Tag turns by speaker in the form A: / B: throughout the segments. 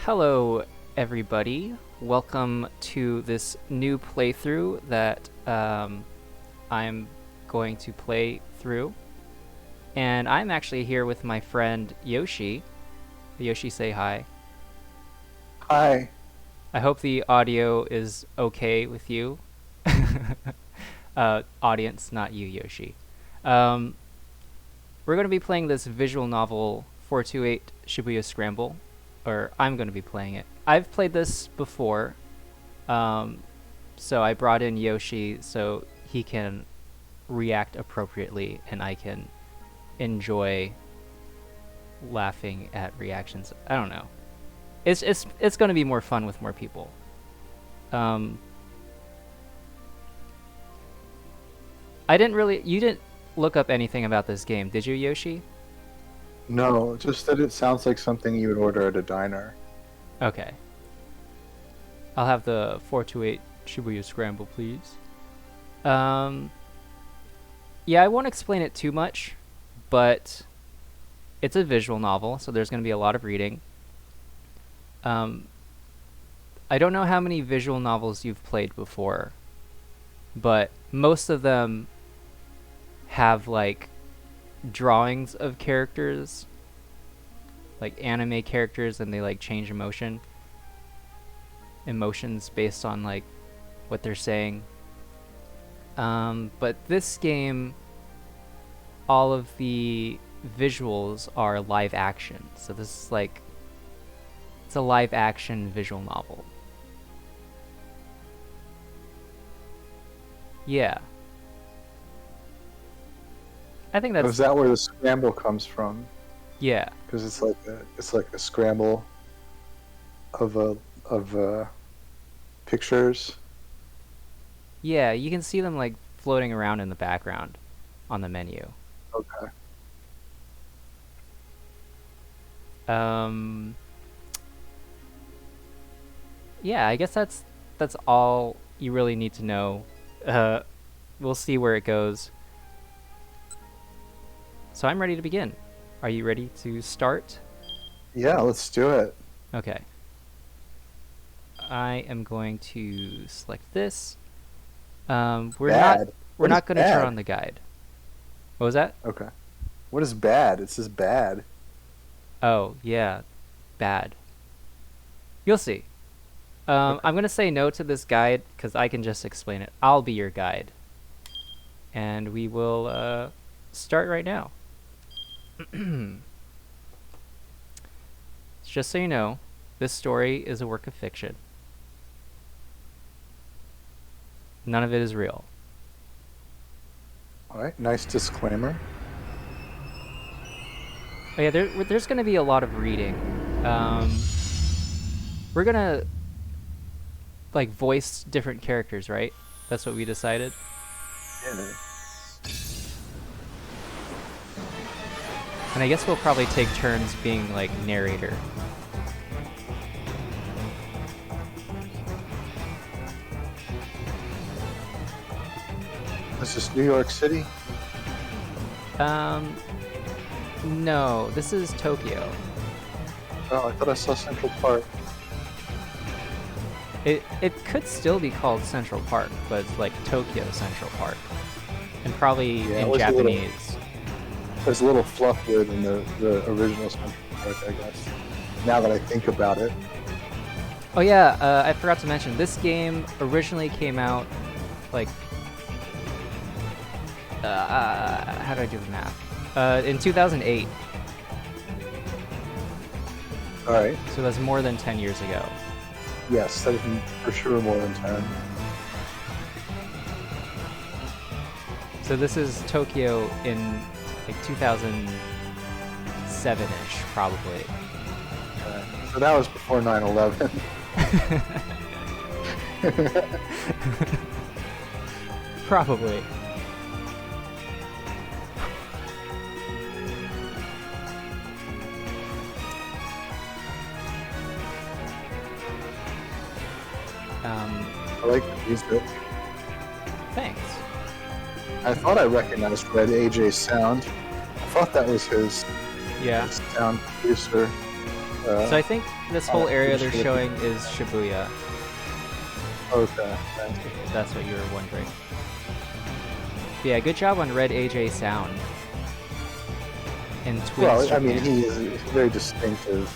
A: Hello, everybody. Welcome to this new playthrough that I'm going to play through. And I'm actually here with my friend Yoshi. Yoshi, say hi.
B: Hi.
A: I hope the audio is okay with you. Audience, not you, Yoshi. Um, we're going to be playing this visual novel 428 Shibuya Scramble. Or I'm going to be playing it. I've played this before, so I brought in Yoshi so he can react appropriately and I can enjoy laughing at reactions. I don't know. It's going to be more fun with more people. I you didn't look up anything about this game, did you, Yoshi?
B: No, just that it sounds like something you would order at a diner.
A: Okay. I'll have the 428 Shibuya Scramble, please. Yeah, I won't explain it too much, but it's a visual novel, so there's going to be a lot of reading. I don't know how many visual novels you've played before, but most of them have, like, drawings of characters, like anime characters, and they like change emotions based on like what they're saying. But this game, all of the visuals are live action, so this is like, it's a live action visual novel. Yeah, I think that's...
B: Is that where the scramble comes from?
A: Yeah.
B: Because it's like a scramble of pictures.
A: Yeah, you can see them like floating around in the background on the menu.
B: Okay.
A: Yeah, I guess that's all you really need to know. We'll see where it goes. So I'm ready to begin. Are you ready to start?
B: Yeah, let's do it.
A: Okay. I am going to select this. We're
B: bad.
A: not going to turn on the guide. What was that?
B: Okay. What is bad? It says bad.
A: Oh, yeah. Bad. You'll see.
B: Okay.
A: I'm going to say no to this guide because I can just explain it. I'll be your guide. And we will start right now. Just so you know, this story is a work of fiction. None of it is real.
B: All right. Nice disclaimer.
A: Oh yeah, there's going to be a lot of reading. We're going to like voice different characters, right? That's what we decided.
B: Yeah.
A: And I guess we'll probably take turns being like narrator.
B: This is New York City?
A: No, this is Tokyo.
B: Oh, I thought I saw Central Park.
A: It could still be called Central Park, but it's like Tokyo Central Park. And probably in Japanese.
B: It's a little fluffier than the original Central Park, I guess. Now that I think about it.
A: Oh yeah, I forgot to mention, this game originally came out, like... how do I do the math? In 2008.
B: Alright.
A: So that's more than 10 years ago.
B: Yes, that is for sure more than 10.
A: So this is Tokyo in like 2007-ish, probably.
B: So that was before 9/11.
A: Probably.
B: I like the music.
A: Thanks.
B: I thought I recognized Red AJ's sound. I thought that was his
A: Yeah.
B: sound producer.
A: So I think this whole area they're
B: pretty sure
A: showing is Shibuya.
B: Okay.
A: If that's what you were wondering. But yeah, good job on Red AJ sound. And Twins
B: Well, I
A: Japan.
B: mean, he is very distinctive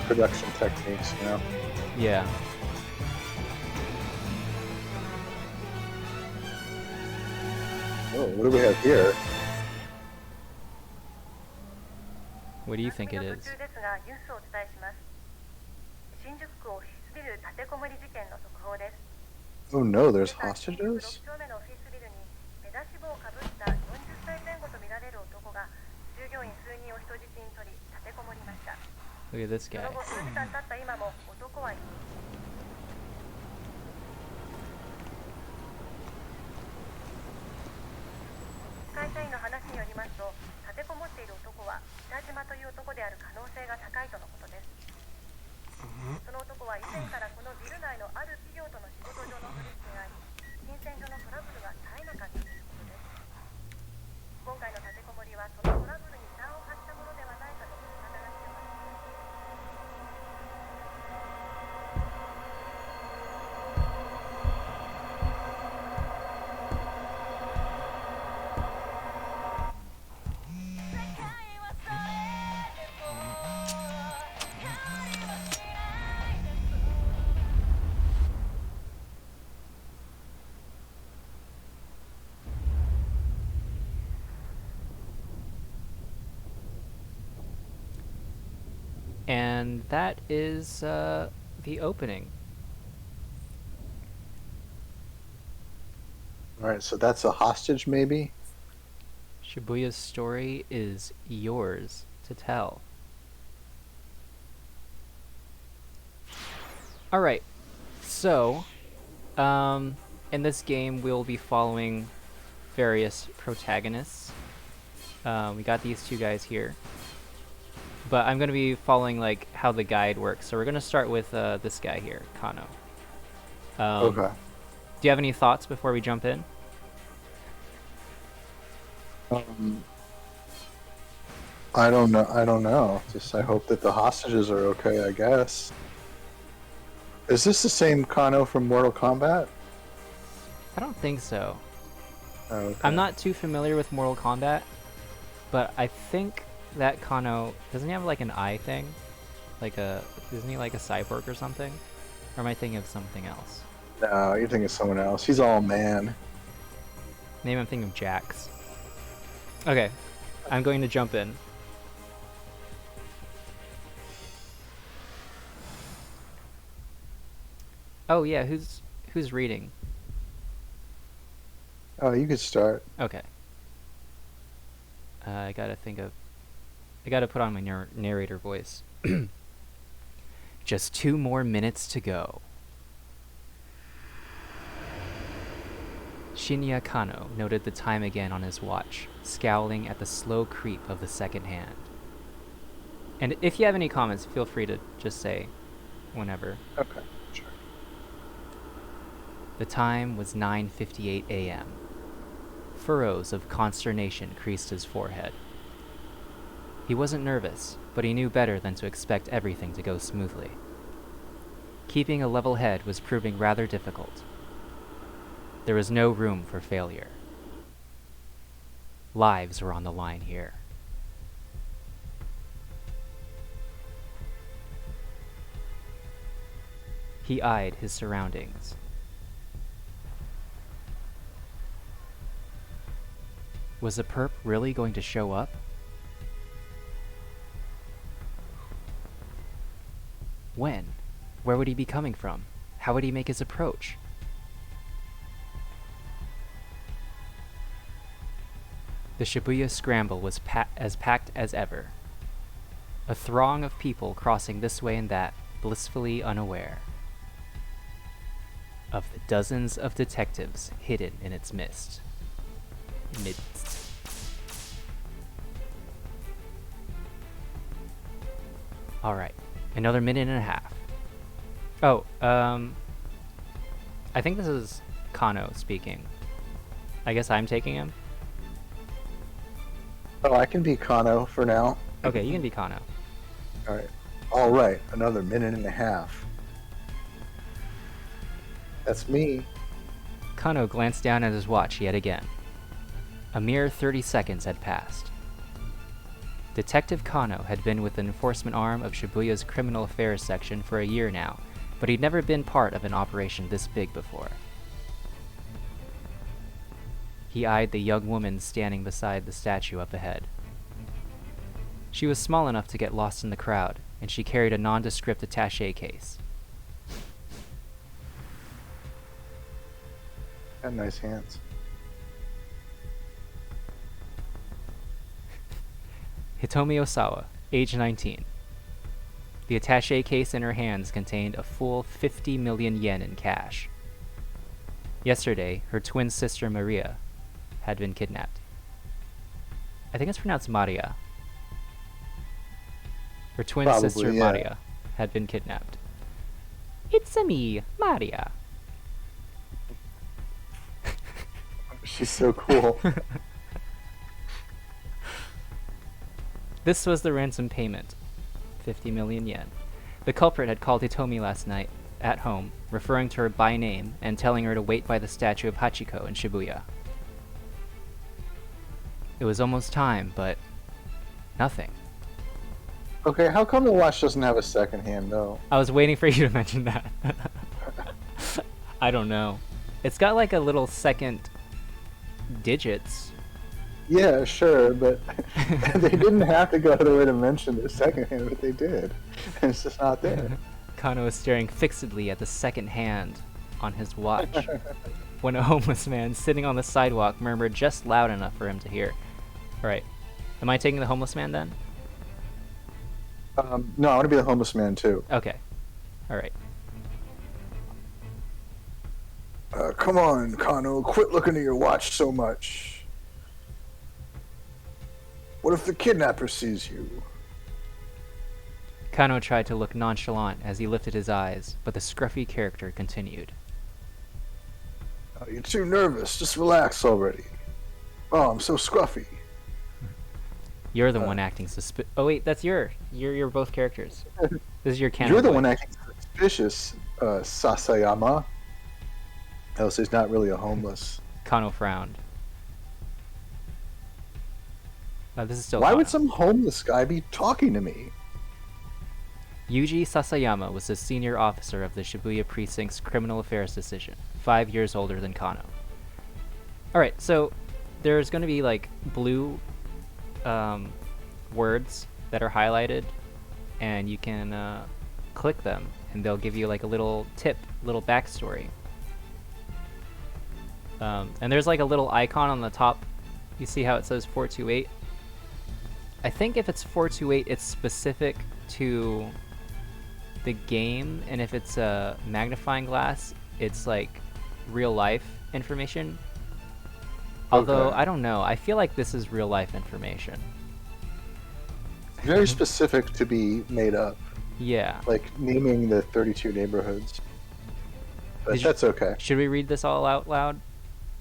B: production techniques, you know.
A: Yeah.
B: Oh, what do we have here?
A: What do you think it is?
B: Oh no, there's hostages?
A: Look at this guy. And that is the opening.
B: Alright, so that's a hostage, maybe?
A: Shibuya's story is yours to tell. Alright, so, in this game we'll be following various protagonists. We got these two guys here. But I'm going to be following like how the guide works. So we're going to start with this guy here, Kano.
B: Okay.
A: Do you have any thoughts before we jump in?
B: I don't know. Just I hope that the hostages are okay, I guess. Is this the same Kano from Mortal Kombat?
A: I don't think so.
B: Oh, okay.
A: I'm not too familiar with Mortal Kombat, but I think that Kano, doesn't he have like an eye thing? Isn't he like a cyborg or something? Or am I thinking of something else?
B: No, you're thinking of someone else. He's all man.
A: Maybe I'm thinking of Jax. Okay, I'm going to jump in. Oh yeah, who's reading?
B: Oh, you could start.
A: Okay. I gotta put on my narrator voice. Just 2 more minutes to go. Shinya Kano noted the time again on his watch, scowling at the slow creep of the second hand. And if you have any comments, feel free to just say whenever.
B: Okay, sure.
A: The time was 9:58 a.m. Furrows of consternation creased his forehead. He wasn't nervous, but he knew better than to expect everything to go smoothly. Keeping a level head was proving rather difficult. There was no room for failure. Lives were on the line here. He eyed his surroundings. Was the perp really going to show up? When? Where would he be coming from? How would he make his approach? The Shibuya Scramble was as packed as ever. A throng of people crossing this way and that, blissfully unaware of the dozens of detectives hidden in its midst. Alright, another minute and a half. Oh, I think this is Kano speaking. I guess I'm taking him?
B: Oh, I can be Kano for now.
A: Okay, you can be Kano.
B: Alright. All right, another minute and a half. That's me.
A: Kano glanced down at his watch yet again. A mere 30 seconds had passed. Detective Kano had been with the enforcement arm of Shibuya's criminal affairs section for a year now, but he'd never been part of an operation this big before. He eyed the young woman standing beside the statue up ahead. She was small enough to get lost in the crowd, and she carried a nondescript attaché case.
B: Got nice hands.
A: Hitomi Osawa, age 19. The attaché case in her hands contained a full 50 million yen in cash. Yesterday, her twin sister Maria had been kidnapped. I think it's pronounced Maria. Her twin
B: Probably,
A: sister
B: yeah.
A: Maria had been kidnapped. It's me, Maria.
B: She's so cool.
A: This was the ransom payment, 50 million yen. The culprit had called Hitomi last night, at home, referring to her by name and telling her to wait by the statue of Hachiko in Shibuya. It was almost time, but nothing.
B: Okay, how come the watch doesn't have a second hand, though?
A: I was waiting for you to mention that. I don't know. It's got like a little second digits.
B: Yeah, sure, but they didn't have to go out of their way to mention the second hand, but they did. And it's just not there.
A: Kano was staring fixedly at the second hand on his watch when a homeless man sitting on the sidewalk murmured just loud enough for him to hear. Alright, am I taking the homeless man then?
B: No, I want to be the homeless man, too.
A: Okay, alright.
B: Come on, Kano, quit looking at your watch so much. What if the kidnapper sees you?
A: Kano tried to look nonchalant as he lifted his eyes, but the scruffy character continued.
B: Oh, you're too nervous. Just relax already. Oh, I'm so scruffy.
A: You're the one acting Oh wait, that's you're both characters. This is your canon.
B: You're the
A: voice.
B: one acting suspicious, Sasayama. Else he's not really a homeless.
A: Kano frowned. This is still
B: Why
A: Kano.
B: would some homeless guy be talking to me?
A: Yuji Sasayama was the senior officer of the Shibuya Precinct's Criminal Affairs Division, 5 years older than Kano. Alright, so there's going to be like blue words that are highlighted, and you can click them, and they'll give you like a little tip, little backstory. And there's like a little icon on the top. You see how it says 428? I think if it's 428, it's specific to the game, and if it's a magnifying glass, it's like real life information. Although,
B: Okay.
A: I don't know. I feel like this is real life information.
B: Very specific to be made up.
A: Yeah.
B: Like naming the 32 neighborhoods. But
A: Did you-
B: that's okay.
A: Should we read this all out loud?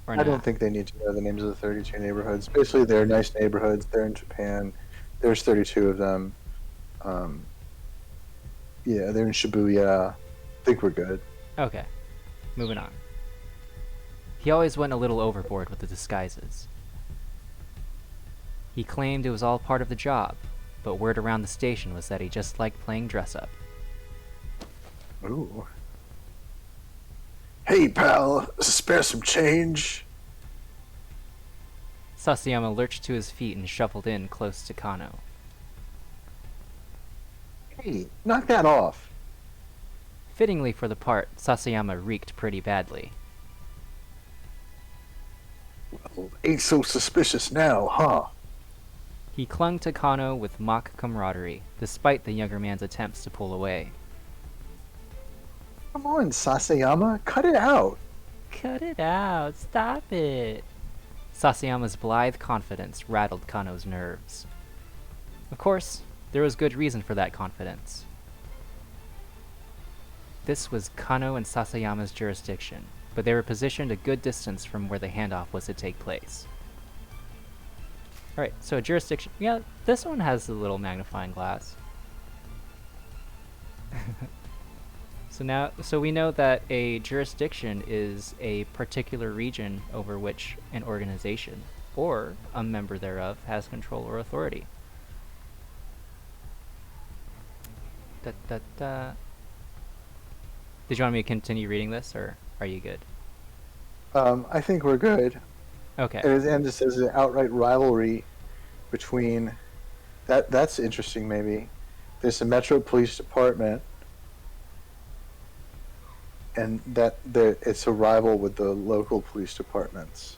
A: Or
B: I
A: not?
B: don't think they need to know the names of the 32 neighborhoods. Basically, they're nice neighborhoods. They're in Japan. There's 32 of them. Yeah, they're in Shibuya. I think we're good.
A: Okay. Moving on. He always went a little overboard with the disguises. He claimed it was all part of the job, but word around the station was that he just liked playing dress-up.
B: Ooh. Hey, pal, spare some change?
A: Sasayama lurched to his feet and shuffled in close to Kano.
B: Hey, knock that off.
A: Fittingly for the part, Sasayama reeked pretty badly.
B: Well, ain't so suspicious now, huh?
A: He clung to Kano with mock camaraderie, despite the younger man's attempts to pull away.
B: Come on, Sasayama, cut it out.
A: Cut it out, stop it. Sasayama's blithe confidence rattled Kano's nerves. Of course, there was good reason for that confidence. This was Kano and Sasayama's jurisdiction, but they were positioned a good distance from where the handoff was to take place. Alright, so jurisdiction. Yeah, this one has a little magnifying glass. So we know that a jurisdiction is a particular region over which an organization or a member thereof has control or authority. Da, da, da. Did you want me to continue reading this, or are you good?
B: I think we're good.
A: Okay.
B: And it says an outright rivalry between that's interesting. Maybe there's a Metro Police Department, and it's a rival with the local police departments.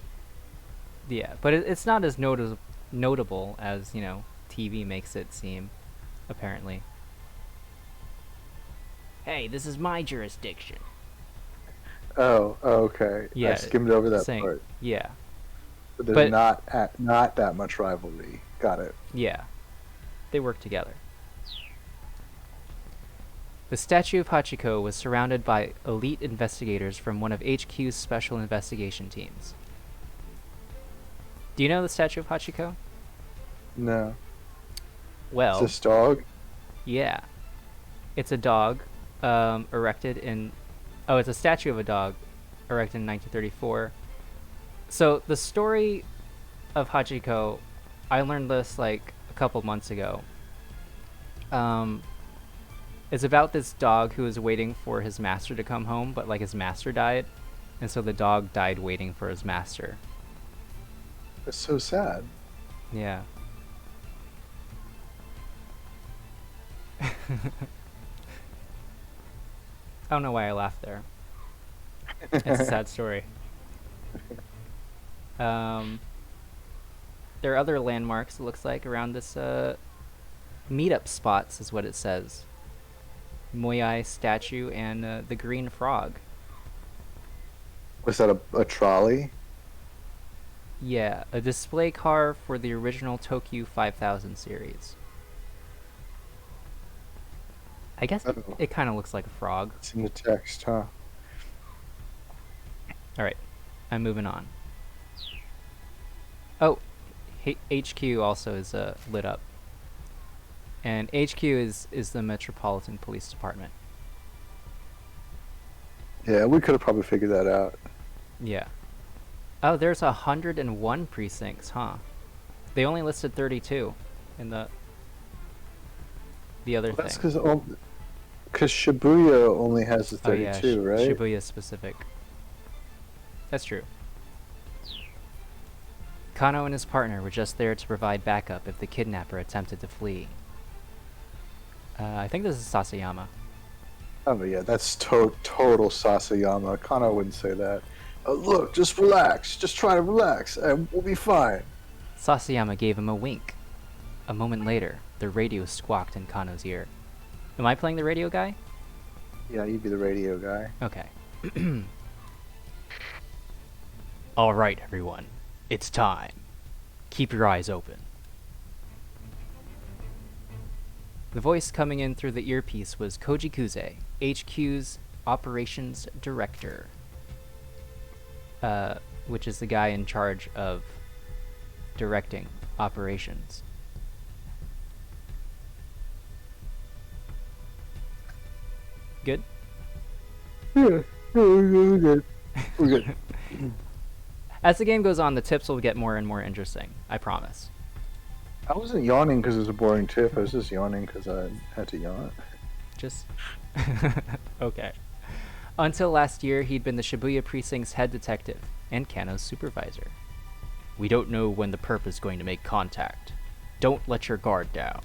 A: Yeah, but it's not as notable as, TV makes it seem, apparently. Hey, this is my jurisdiction.
B: Oh, okay.
A: Yeah,
B: I skimmed over that part.
A: Yeah.
B: But there's not that much rivalry. Got it.
A: Yeah. They work together. The statue of Hachiko was surrounded by elite investigators from one of HQ's special investigation teams. Do you know the statue of Hachiko?
B: No.
A: Well,
B: Is this dog?
A: yeah. It's a dog erected in... Oh, it's a statue of a dog erected in 1934. So the story of Hachiko, I learned this like a couple months ago. It's about this dog who was waiting for his master to come home, but like his master died, and so the dog died waiting for his master.
B: It's so sad.
A: Yeah. I don't know why I laughed there. It's a sad story. There are other landmarks, it looks like, around this meetup spots, is what it says. Moyai statue and the green frog.
B: Was that a trolley?
A: Yeah, a display car for the original Tokyo 5000 series. I guess it kind of looks like a frog.
B: It's in the text, huh?
A: Alright, I'm moving on. Oh, HQ also is lit up. And HQ is the Metropolitan Police Department.
B: Yeah, we could have probably figured that out.
A: Yeah. Oh, there's 101 precincts, huh? They only listed 32 in the other thing.
B: That's because Shibuya only has the 32, right?
A: Shibuya specific. That's true. Kano and his partner were just there to provide backup if the kidnapper attempted to flee. I think this is Sasayama.
B: Oh yeah, that's total Sasayama. Kano wouldn't say that. Look, just relax. Just try to relax, and we'll be fine.
A: Sasayama gave him a wink. A moment later, the radio squawked in Kano's ear. Am I playing the radio guy?
B: Yeah, you'd be the radio guy.
A: Okay. All right, everyone. It's time. Keep your eyes open. The voice coming in through the earpiece was Koji Kuze, HQ's operations director. Which is the guy in charge of directing operations. Good?
B: Yeah, we're good. We're good.
A: As the game goes on, the tips will get more and more interesting. I promise.
B: I wasn't yawning because it was a boring tip. I was just yawning because I had to yawn.
A: Just... Okay. Until last year, he'd been the Shibuya Precinct's head detective and Kano's supervisor. We don't know when the perp is going to make contact. Don't let your guard down.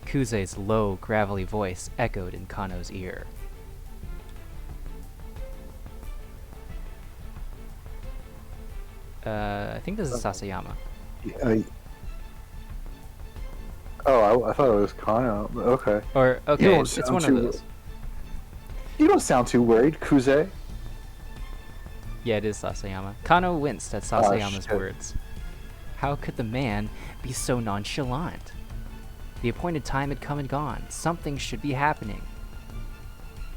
A: Kuze's low, gravelly voice echoed in Kano's ear. I think this is Sasayama.
B: I thought it was Kano. But okay.
A: Or, okay, it's one of those.
B: You don't sound too worried, Kuze.
A: Yeah, it is Sasayama. Kano winced at Sasayama's words. How could the man be so nonchalant? The appointed time had come and gone. Something should be happening.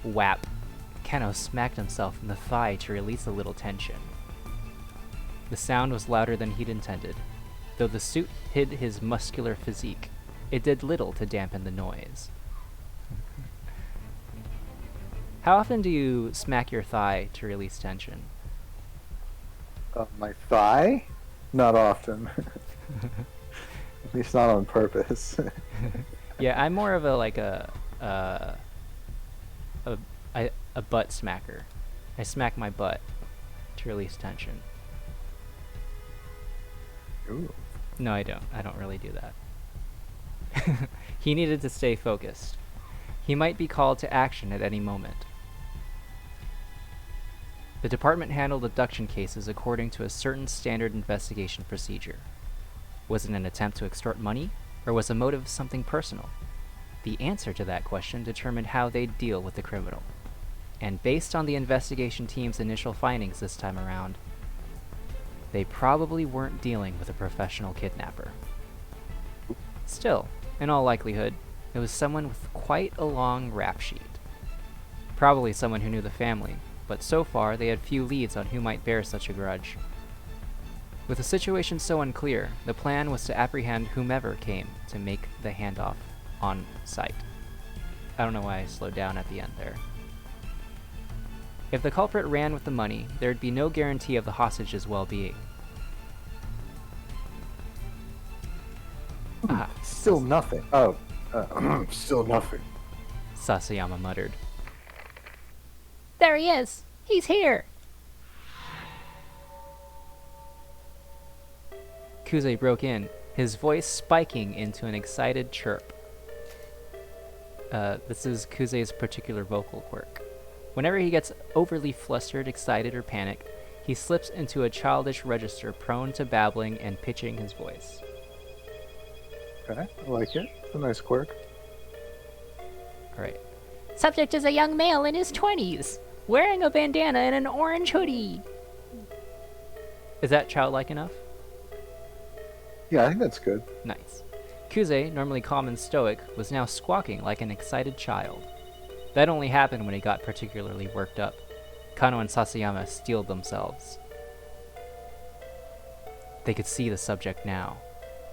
A: Whap. Kano smacked himself in the thigh to release a little tension. The sound was louder than he'd intended. Though the suit hid his muscular physique, it did little to dampen the noise. How often do you smack your thigh to release tension?
B: My thigh? Not often. At least not on purpose.
A: Yeah, I'm more of a butt smacker. I smack my butt to release tension.
B: Ooh.
A: No, I don't. I don't really do that. He needed to stay focused. He might be called to action at any moment. The department handled abduction cases according to a certain standard investigation procedure. Was it an attempt to extort money, or was the motive something personal? The answer to that question determined how they'd deal with the criminal. And based on the investigation team's initial findings this time around, they probably weren't dealing with a professional kidnapper. Still, in all likelihood, it was someone with quite a long rap sheet. Probably someone who knew the family, but so far they had few leads on who might bear such a grudge. With the situation so unclear, the plan was to apprehend whomever came to make the handoff on site. I don't know why I slowed down at the end there. If the culprit ran with the money, there'd be no guarantee of the hostage's well-being.
B: Still nothing. Oh, still nothing.
A: Sasayama muttered.
C: There he is! He's here!
A: Kuze broke in, his voice spiking into an excited chirp. This is Kuze's particular vocal quirk. Whenever he gets overly flustered, excited, or panicked, he slips into a childish register prone to babbling and pitching his voice.
B: Okay, I like it. It's a nice quirk.
A: Alright.
C: Subject is a young male in his 20s, wearing a bandana and an orange hoodie.
A: Is that childlike enough?
B: Yeah, I think that's good.
A: Nice. Kuze, normally calm and stoic, was now squawking like an excited child. That only happened when he got particularly worked up. Kano and Sasayama steeled themselves. They could see the subject now.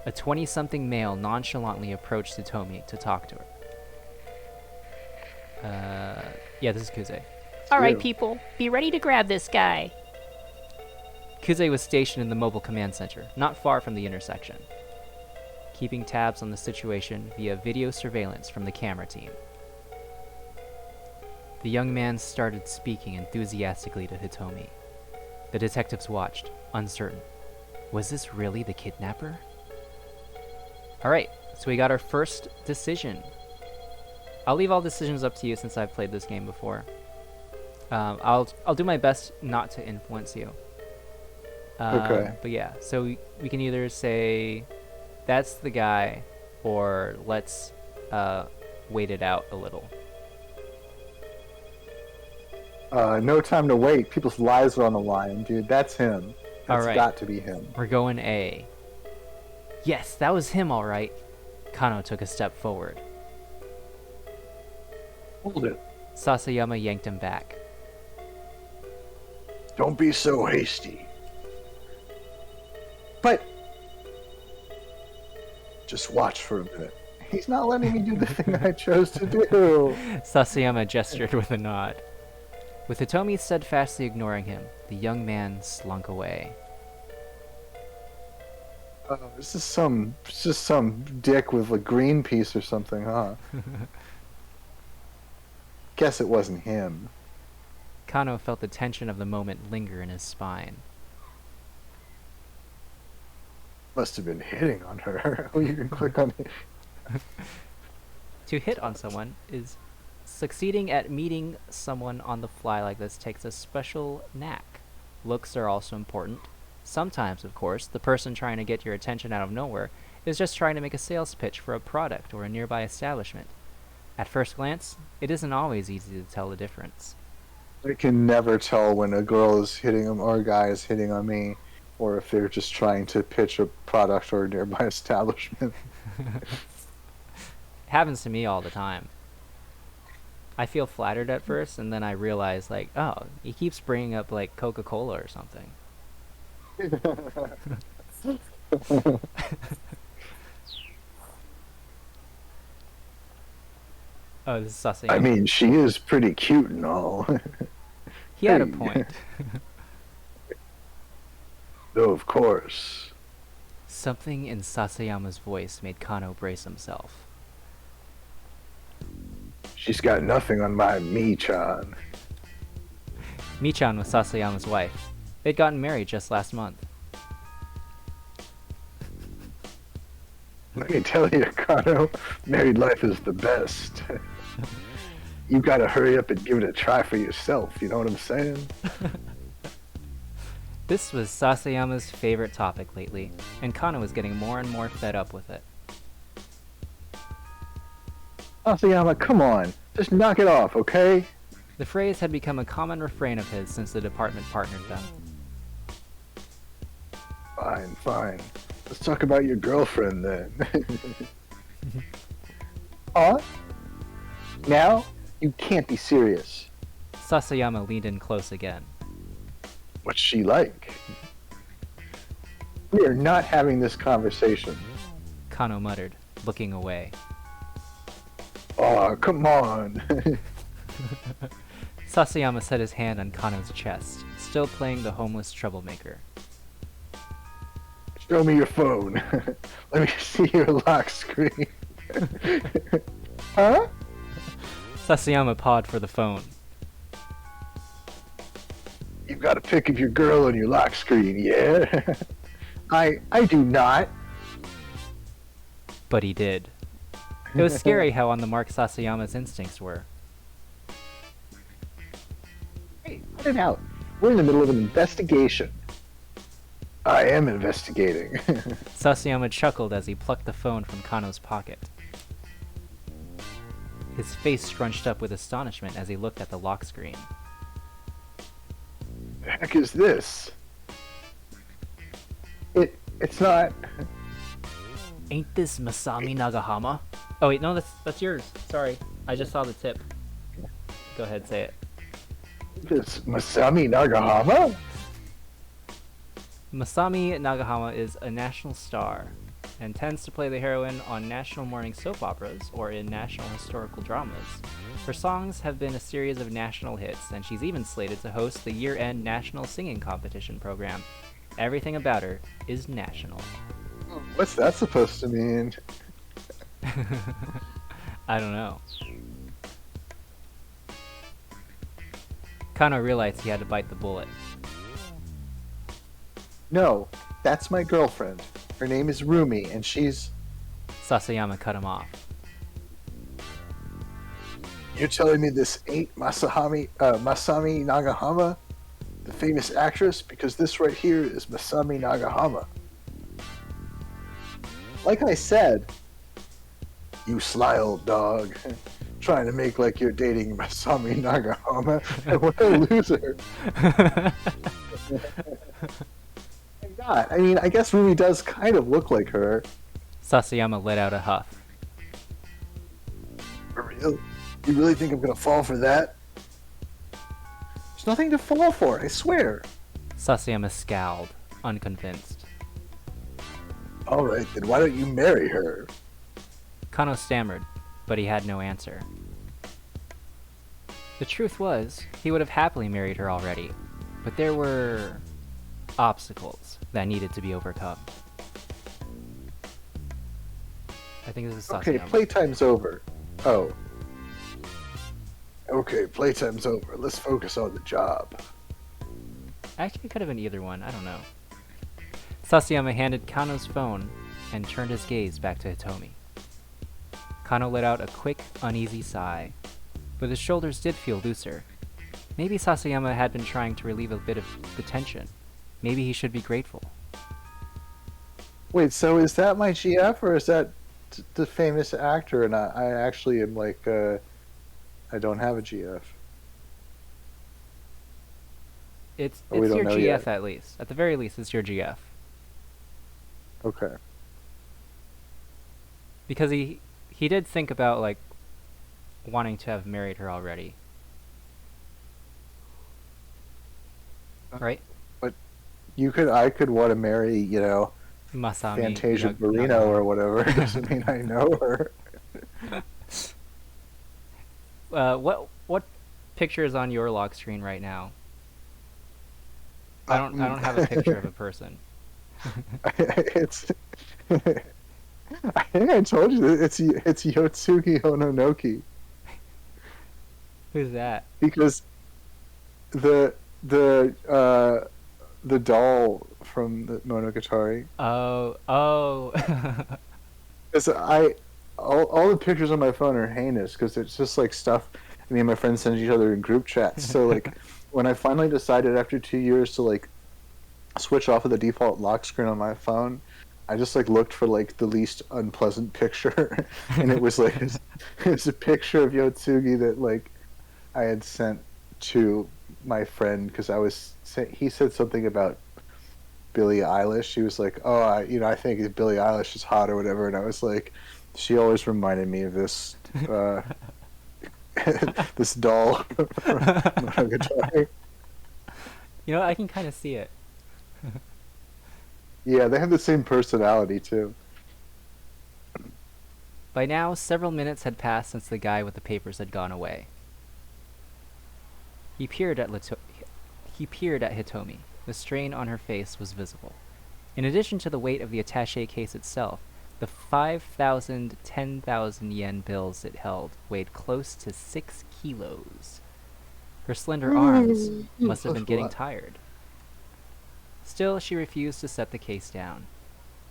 A: A 20-something male nonchalantly approached Hitomi to talk to her. Yeah, this is Kuze.
C: Alright, people, be ready to grab this guy.
A: Kuze was stationed in the mobile command center, not far from the intersection, keeping tabs on the situation via video surveillance from the camera team. The young man started speaking enthusiastically to Hitomi. The detectives watched, uncertain. Was this really the kidnapper? Alright, so we got our first decision. I'll leave all decisions up to you since I've played this game before. I'll do my best not to influence you.
B: Okay.
A: But yeah, so we can either say that's the guy, or let's wait it out a little.
B: No time to wait. People's lives are on the line, dude. That's him. That's
A: Alright.
B: got to be him.
A: We're going A. Yes, that was him, all right. Kano took a step forward.
B: Hold it.
A: Sasayama yanked him back.
B: Don't be so hasty. But just watch for a minute. He's not letting me do the thing I chose to do.
A: Sasayama gestured with a nod. With Hitomi steadfastly ignoring him, the young man slunk away.
B: This is some dick with a green piece or something, huh? Guess it wasn't him.
A: Kano felt the tension of the moment linger in his spine.
B: Must have been hitting on her. Oh, you can click on it.
A: To hit on someone is succeeding at meeting someone on the fly like this takes a special knack. Looks are also important. Sometimes, of course, the person trying to get your attention out of nowhere is just trying to make a sales pitch for a product or a nearby establishment. At first glance, it isn't always easy to tell the difference.
B: I can never tell when a girl is hitting him or a guy is hitting on me, or if they're just trying to pitch a product or a nearby establishment.
A: It happens to me all the time. I feel flattered at first, and then I realize, like, oh, he keeps bringing up, like, Coca-Cola or something. Oh, this is Sasayama.
B: I mean, she is pretty cute and all.
A: He had a
B: Hey.
A: point.
B: Though, of course.
A: Something in Sasayama's voice made Kano brace himself.
B: She's got nothing on my Mi-chan.
A: Michan was Sasayama's wife. They'd gotten married just last month.
B: Let me tell you, Kano, married life is the best. You gotta hurry up and give it a try for yourself, you know what I'm saying?
A: This was Sasayama's favorite topic lately, and Kano was getting more and more fed up with it.
B: Asayama, come on. Just knock it off, okay?
A: The phrase had become a common refrain of his since the department partnered them.
B: Fine, fine. Let's talk about your girlfriend then. Huh? Now? You can't be serious.
A: Sasayama leaned in close again.
B: What's she like? We are not having this conversation.
A: Kano muttered, looking away.
B: Aw, come on.
A: Sasayama set his hand on Kano's chest, still playing the homeless troublemaker.
B: Show me your phone. Let me see your lock screen. Huh?
A: Sasayama pawed for the phone.
B: You've got a pic of your girl on your lock screen, yeah? I do not.
A: But he did. It was scary how on the mark Sasayama's instincts were.
B: Hey, cut it out. We're in the middle of an investigation. I am investigating.
A: Sasayama chuckled as he plucked the phone from Kano's pocket. His face scrunched up with astonishment as he looked at the lock screen.
B: The heck is this? It's not.
A: Ain't this Masami Nagahama? Oh wait, no, that's yours. Sorry, I just saw the tip. Go ahead, say it.
B: This Masami Nagahama?
A: Masami Nagahama is a national star and tends to play the heroine on national morning soap operas or in national historical dramas. Her songs have been a series of national hits, and she's even slated to host the year-end national singing competition program. Everything about her is national.
B: What's that supposed to mean?
A: I don't know. Kano realized he had to bite the bullet.
B: No, that's my girlfriend. Her name is Rumi, and she's...
A: Sasayama cut him off.
B: You're telling me this ain't Masami Nagahama, the famous actress? Because this right here is Masami Nagahama. Like I said, you sly old dog, trying to make like you're dating Masami Nagahama. What a loser. God, I mean, I guess Rumi does kind of look like her.
A: Sasayama let out a huff.
B: For real? You really think I'm gonna fall for that? There's nothing to fall for, I swear.
A: Sasayama scowled, unconvinced.
B: Alright, then why don't you marry her?
A: Kano stammered, but he had no answer. The truth was, he would have happily married her already, but there were obstacles that needed to be overcome. I think this is Sasayama.
B: Okay, playtime's over. Oh. Okay, playtime's over. Let's focus on the job.
A: Actually, it could have been either one. I don't know. Sasayama handed Kano's phone and turned his gaze back to Hitomi. Kano let out a quick, uneasy sigh, but his shoulders did feel looser. Maybe Sasayama had been trying to relieve a bit of the tension. Maybe he should be grateful.
B: Wait, so is that my GF or is that the famous actor? And I actually am like, I don't have a GF.
A: It's
B: Oh, we
A: your
B: don't know
A: GF
B: yet.
A: at least. At the very least, it's your GF.
B: Okay.
A: Because he did think about, like, wanting to have married her already. Right?
B: I could want to marry, you know,
A: Masami
B: Fantasia
A: Nagahama.
B: Barrino or whatever. Doesn't mean I know her.
A: What picture is on your lock screen right now? I don't have a picture of a person.
B: It's. I think I told you that it's Yotsugi Ononoki
A: Who's that?
B: because the doll from the Monogatari.
A: Oh.
B: Because all the pictures on my phone are heinous because it's just like stuff me and my friends send each other in group chats. So like when I finally decided after 2 years to like switch off of the default lock screen on my phone, I just like looked for like the least unpleasant picture, and it was like it's a picture of Yotsugi that like I had sent to my friend because he said something about Billie Eilish. She was like, "Oh, I think Billie Eilish is hot or whatever," and I was like, "She always reminded me of this this doll from Monogatari."
A: You know, I can kind of see it.
B: Yeah, they have the same personality too.
A: By now, several minutes had passed since the guy with the papers had gone away. He peered at Hitomi. The strain on her face was visible. In addition to the weight of the attaché case itself, the 5,000, 10,000 yen bills it held weighed close to 6 kilos. Her slender arms must have been getting tired. Still, she refused to set the case down.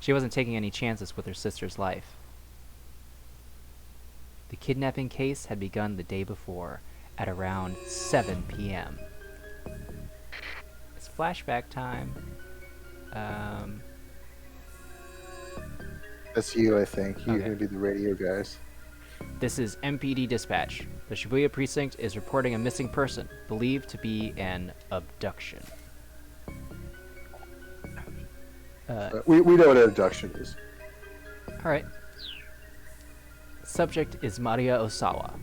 A: She wasn't taking any chances with her sister's life. The kidnapping case had begun the day before, at around 7 p.m. It's flashback time.
B: That's you, I think. You're
A: Okay.
B: gonna be the radio guys.
A: This is MPD Dispatch. The Shibuya Precinct is reporting a missing person, believed to be an abduction.
B: We know what an abduction is.
A: Alright. Subject is Maria Osawa,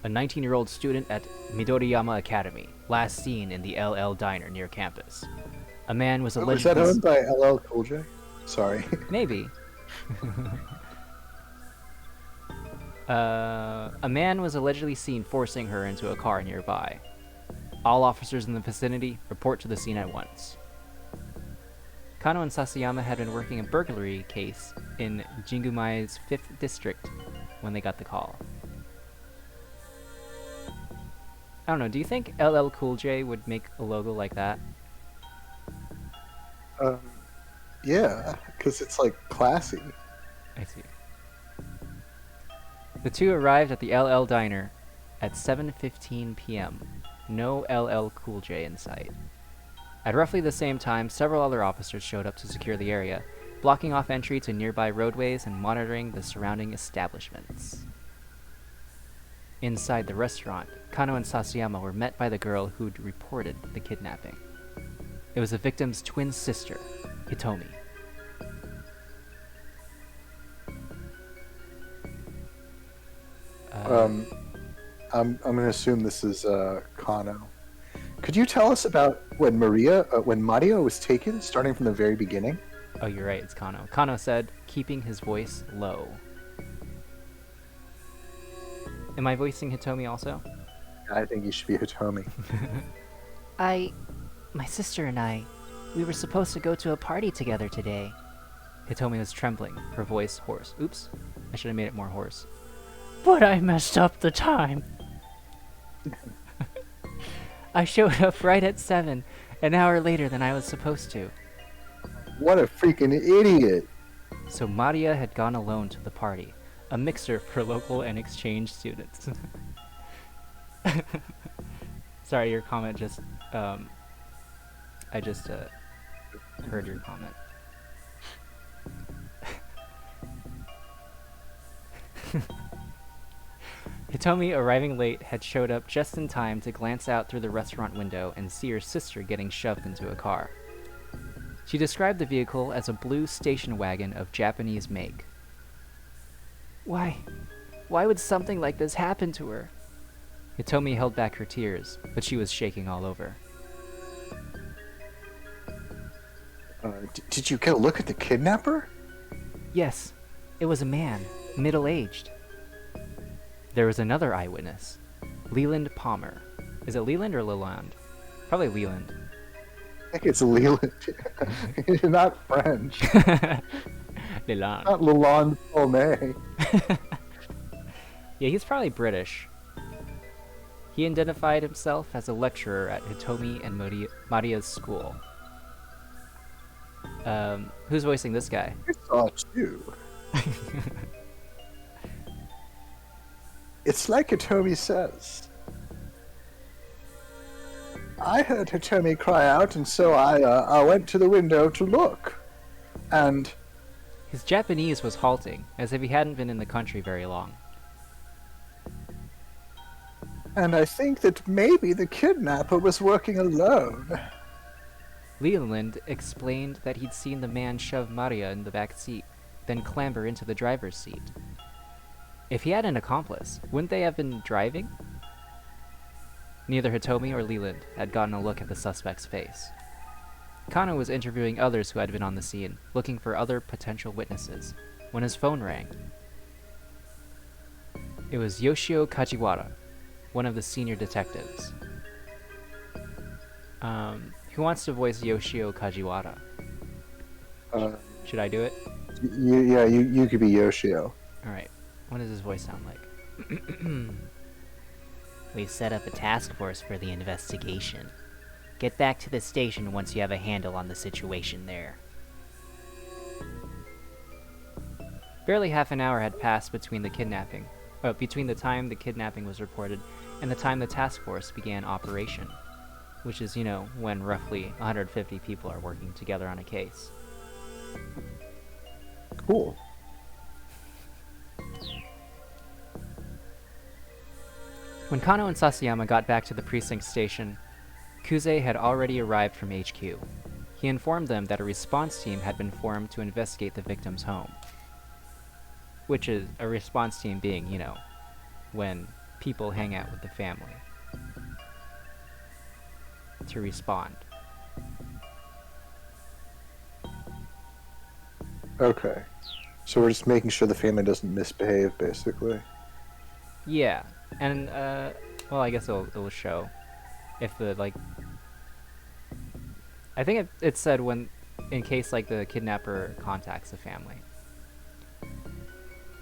A: a 19-year-old student at Midoriyama Academy, last seen in the LL Diner near campus. A man was
B: Was
A: allegedly...
B: that owned by LL Cool J? Sorry.
A: Maybe. A man was allegedly seen forcing her into a car nearby. All officers in the vicinity report to the scene at once. Kano and Sasayama had been working a burglary case in Jingumai's 5th district when they got the call. I don't know, do you think LL Cool J would make a logo like that?
B: Yeah, because it's like classy.
A: I see. The two arrived at the LL Diner at 7:15 p.m. No LL Cool J in sight. At roughly the same time, several other officers showed up to secure the area, blocking off entry to nearby roadways and monitoring the surrounding establishments. Inside the restaurant, Kano and Sasayama were met by the girl who'd reported the kidnapping. It was the victim's twin sister, Hitomi.
B: I'm gonna assume this is Kano. Could you tell us about when Mario was taken, starting from the very beginning?
A: Oh, you're right, it's Kano. Kano said, keeping his voice low. Am I voicing Hitomi also?
B: I think you should be Hitomi.
C: My sister and I, we were supposed to go to a party together today.
A: Hitomi was trembling, her voice hoarse. Oops, I should have made it more hoarse.
C: But I messed up the time.
A: I showed up right at 7, an hour later than I was supposed to.
B: What a freaking idiot!
A: So Maria had gone alone to the party, a mixer for local and exchange students. Sorry, your comment just, I just, heard your comment. Hitomi, arriving late, had showed up just in time to glance out through the restaurant window and see her sister getting shoved into a car. She described the vehicle as a blue station wagon of Japanese make. Why would something like this happen to her? Hitomi held back her tears, but she was shaking all over.
B: Did you get a look at the kidnapper?
A: Yes, it was a man, middle-aged. There was another eyewitness. Leland Palmer. Is it Leland or Leland? Probably Leland.
B: I think it's Leland. You're not French.
A: Leland.
B: Not Lalonde Palme.
A: Yeah, he's probably British. He identified himself as a lecturer at Hitomi and Maria's school. Who's voicing this guy?
B: I saw too. It's like Hitomi says. I heard Hitomi cry out, and so I went to the window to look. And
A: His Japanese was halting, as if he hadn't been in the country very long.
B: I think that maybe the kidnapper was working alone.
A: Leland explained that he'd seen the man shove Maria in the back seat, then clamber into the driver's seat. If he had an accomplice, wouldn't they have been driving? Neither Hitomi or Leland had gotten a look at the suspect's face. Kano was interviewing others who had been on the scene, looking for other potential witnesses, when his phone rang. It was Yoshio Kajiwara, one of the senior detectives. Who wants to voice Yoshio Kajiwara? Should I do it?
B: You could be Yoshio.
A: Alright. What does his voice sound like?
C: We've set up a task force for the investigation. Get back to the station once you have a handle on the situation there.
A: Barely half an hour had passed between the time the kidnapping was reported and the time the task force began operation, which is, when roughly 150 people are working together on a case.
B: Cool.
A: When Kano and Sasayama got back to the precinct station, Kuze had already arrived from HQ. He informed them that a response team had been formed to investigate the victim's home. Which is a response team being, when people hang out with the family. To respond.
B: Okay. So we're just making sure the family doesn't misbehave, basically.
A: Yeah. And, I guess it'll show if I think it said in case, the kidnapper contacts the family.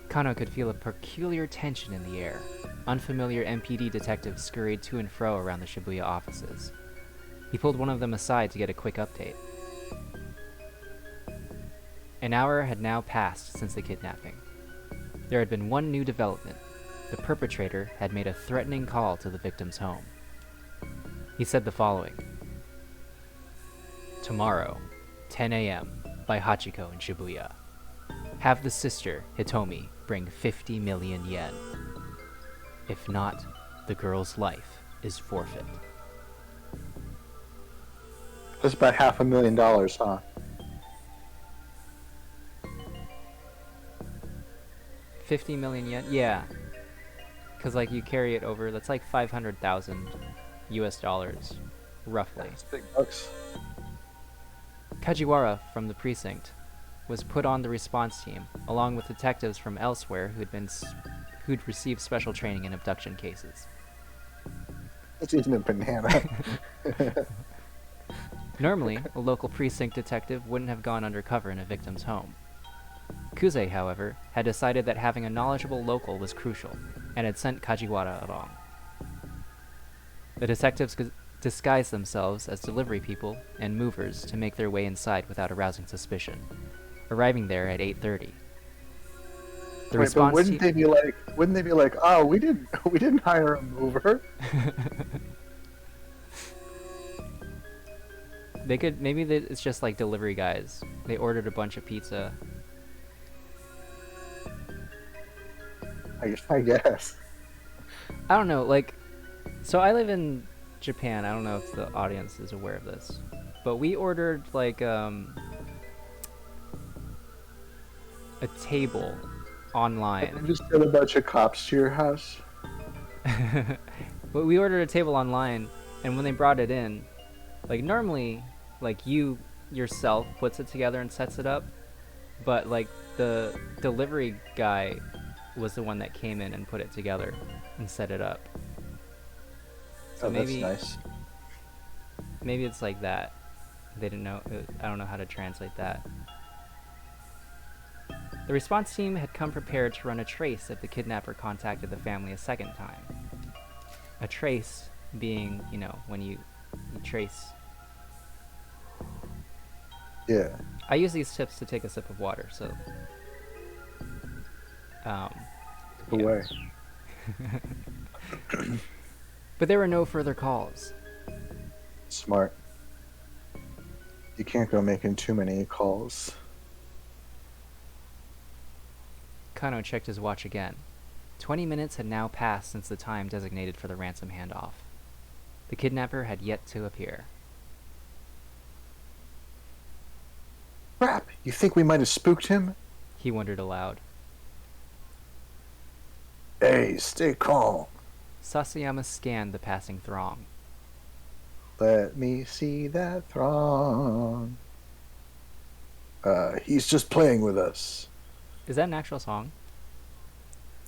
A: Kano could feel a peculiar tension in the air. Unfamiliar MPD detectives scurried to and fro around the Shibuya offices. He pulled one of them aside to get a quick update. An hour had now passed since the kidnapping. There had been one new development. The perpetrator had made a threatening call to the victim's home. He said the following. Tomorrow, 10 a.m., by Hachiko in Shibuya. Have the sister, Hitomi, bring 50 million yen. If not, the girl's life is forfeit.
B: That's about $500,000, huh?
A: 50 million yen? Yeah. Because, you carry it over, that's like 500,000 US dollars, roughly.
B: That's big bucks.
A: Kajiwara from the precinct was put on the response team, along with detectives from elsewhere who'd received special training in abduction cases.
B: It's eating a banana.
A: Normally, a local precinct detective wouldn't have gone undercover in a victim's home. Kuze, however, had decided that having a knowledgeable local was crucial, and had sent Kajiwara along. The detectives disguised themselves as delivery people and movers to make their way inside without arousing suspicion, arriving there at 8:30. The response
B: wouldn't they be like, oh, we didn't hire a mover?
A: It's just like delivery guys. They ordered a bunch of pizza.
B: I guess.
A: I don't know, so I live in Japan. I don't know if the audience is aware of this, but we ordered a table online.
B: Did you just get a bunch of cops to your house?
A: But we ordered a table online, and when they brought it in, normally, you yourself puts it together and sets it up, but the delivery guy was the one that came in and put it together and set it up. So
B: Oh, that's
A: maybe
B: nice.
A: maybe it's like that. They didn't know. I don't know how to translate that. The response team had come prepared to run a trace if the kidnapper contacted the family a second time. A trace being, when you trace.
B: Yeah.
A: I use these tips to take a sip of water, so.
B: Take away.
A: But there were no further calls.
B: Smart. You can't go making too many calls.
A: Kano checked his watch again. 20 minutes had now passed since the time designated for the ransom handoff. The kidnapper had yet to appear.
B: Crap! You think we might have spooked him?
A: He wondered aloud.
B: Hey, stay calm.
A: Sasayama scanned the passing throng.
B: Let me see that throng. He's just playing with us.
A: Is that an actual song?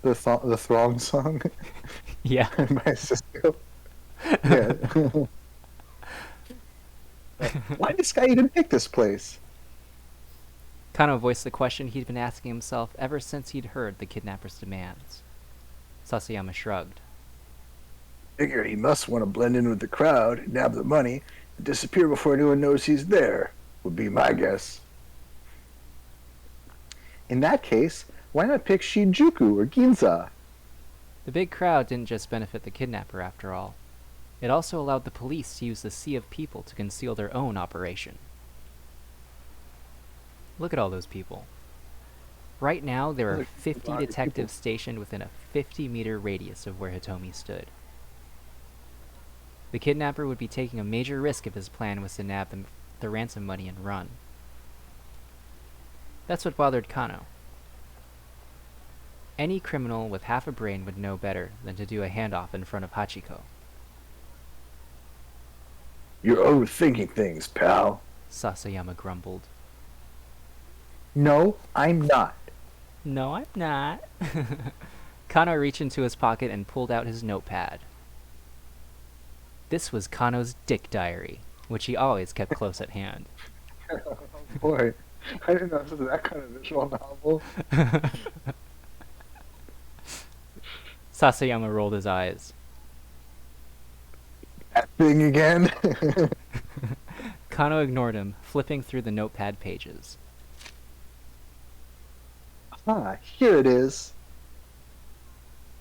B: The throng song
A: Yeah.
B: by Cisco. Yeah. Why did this guy even pick this place?
A: Kano voiced the question he'd been asking himself ever since he'd heard the kidnapper's demands. Sasayama shrugged.
B: Figure he must want to blend in with the crowd, nab the money, and disappear before anyone knows he's there, would be my guess. In that case, why not pick Shinjuku or Ginza?
A: The big crowd didn't just benefit the kidnapper, after all. It also allowed the police to use the sea of people to conceal their own operation. Look at all those people. Right now, there are 50 detectives stationed within a 50-meter radius of where Hitomi stood. The kidnapper would be taking a major risk if his plan was to nab the ransom money and run. That's what bothered Kano. Any criminal with half a brain would know better than to do a handoff in front of Hachiko.
B: You're overthinking things, pal.
A: Sasayama grumbled.
B: No, I'm not.
A: No, I'm not. Kano reached into his pocket and pulled out his notepad. This was Kano's dick diary, which he always kept close at hand.
B: Oh boy, I didn't know this was that kind of visual novel.
A: Sasayama rolled his eyes.
B: That thing again?
A: Kano ignored him, flipping through the notepad pages.
B: Ah, here it is.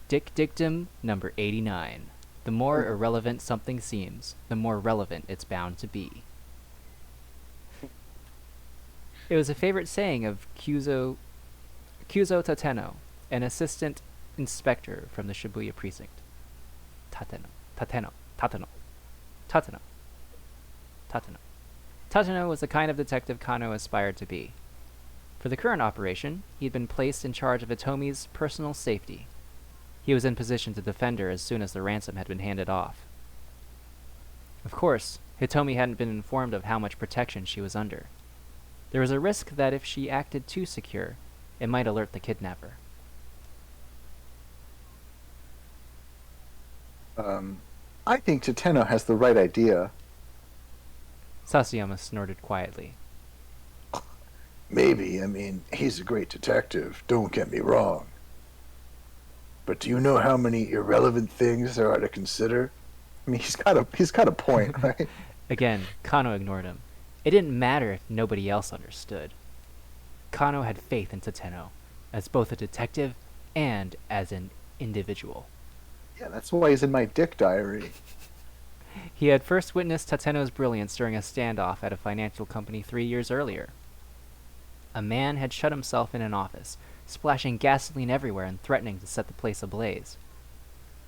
A: Dick dictum number 89. The more irrelevant something seems, the more relevant it's bound to be. It was a favorite saying of Kyuzo Tateno, an assistant inspector from the Shibuya Precinct. Tateno was the kind of detective Kano aspired to be. For the current operation, he had been placed in charge of Hitomi's personal safety. He was in position to defend her as soon as the ransom had been handed off. Of course, Hitomi hadn't been informed of how much protection she was under. There was a risk that if she acted too secure, it might alert the kidnapper.
B: I think Tateno has the right idea.
A: Sasayama snorted quietly.
B: Maybe, he's a great detective, don't get me wrong. But do you know how many irrelevant things there are to consider? He's got a point, right?
A: Again, Kano ignored him. It didn't matter if nobody else understood. Kano had faith in Tateno, as both a detective and as an individual.
B: Yeah, that's why he's in my dick diary.
A: He had first witnessed Tateno's brilliance during a standoff at a financial company 3 years earlier. A man had shut himself in an office, splashing gasoline everywhere and threatening to set the place ablaze.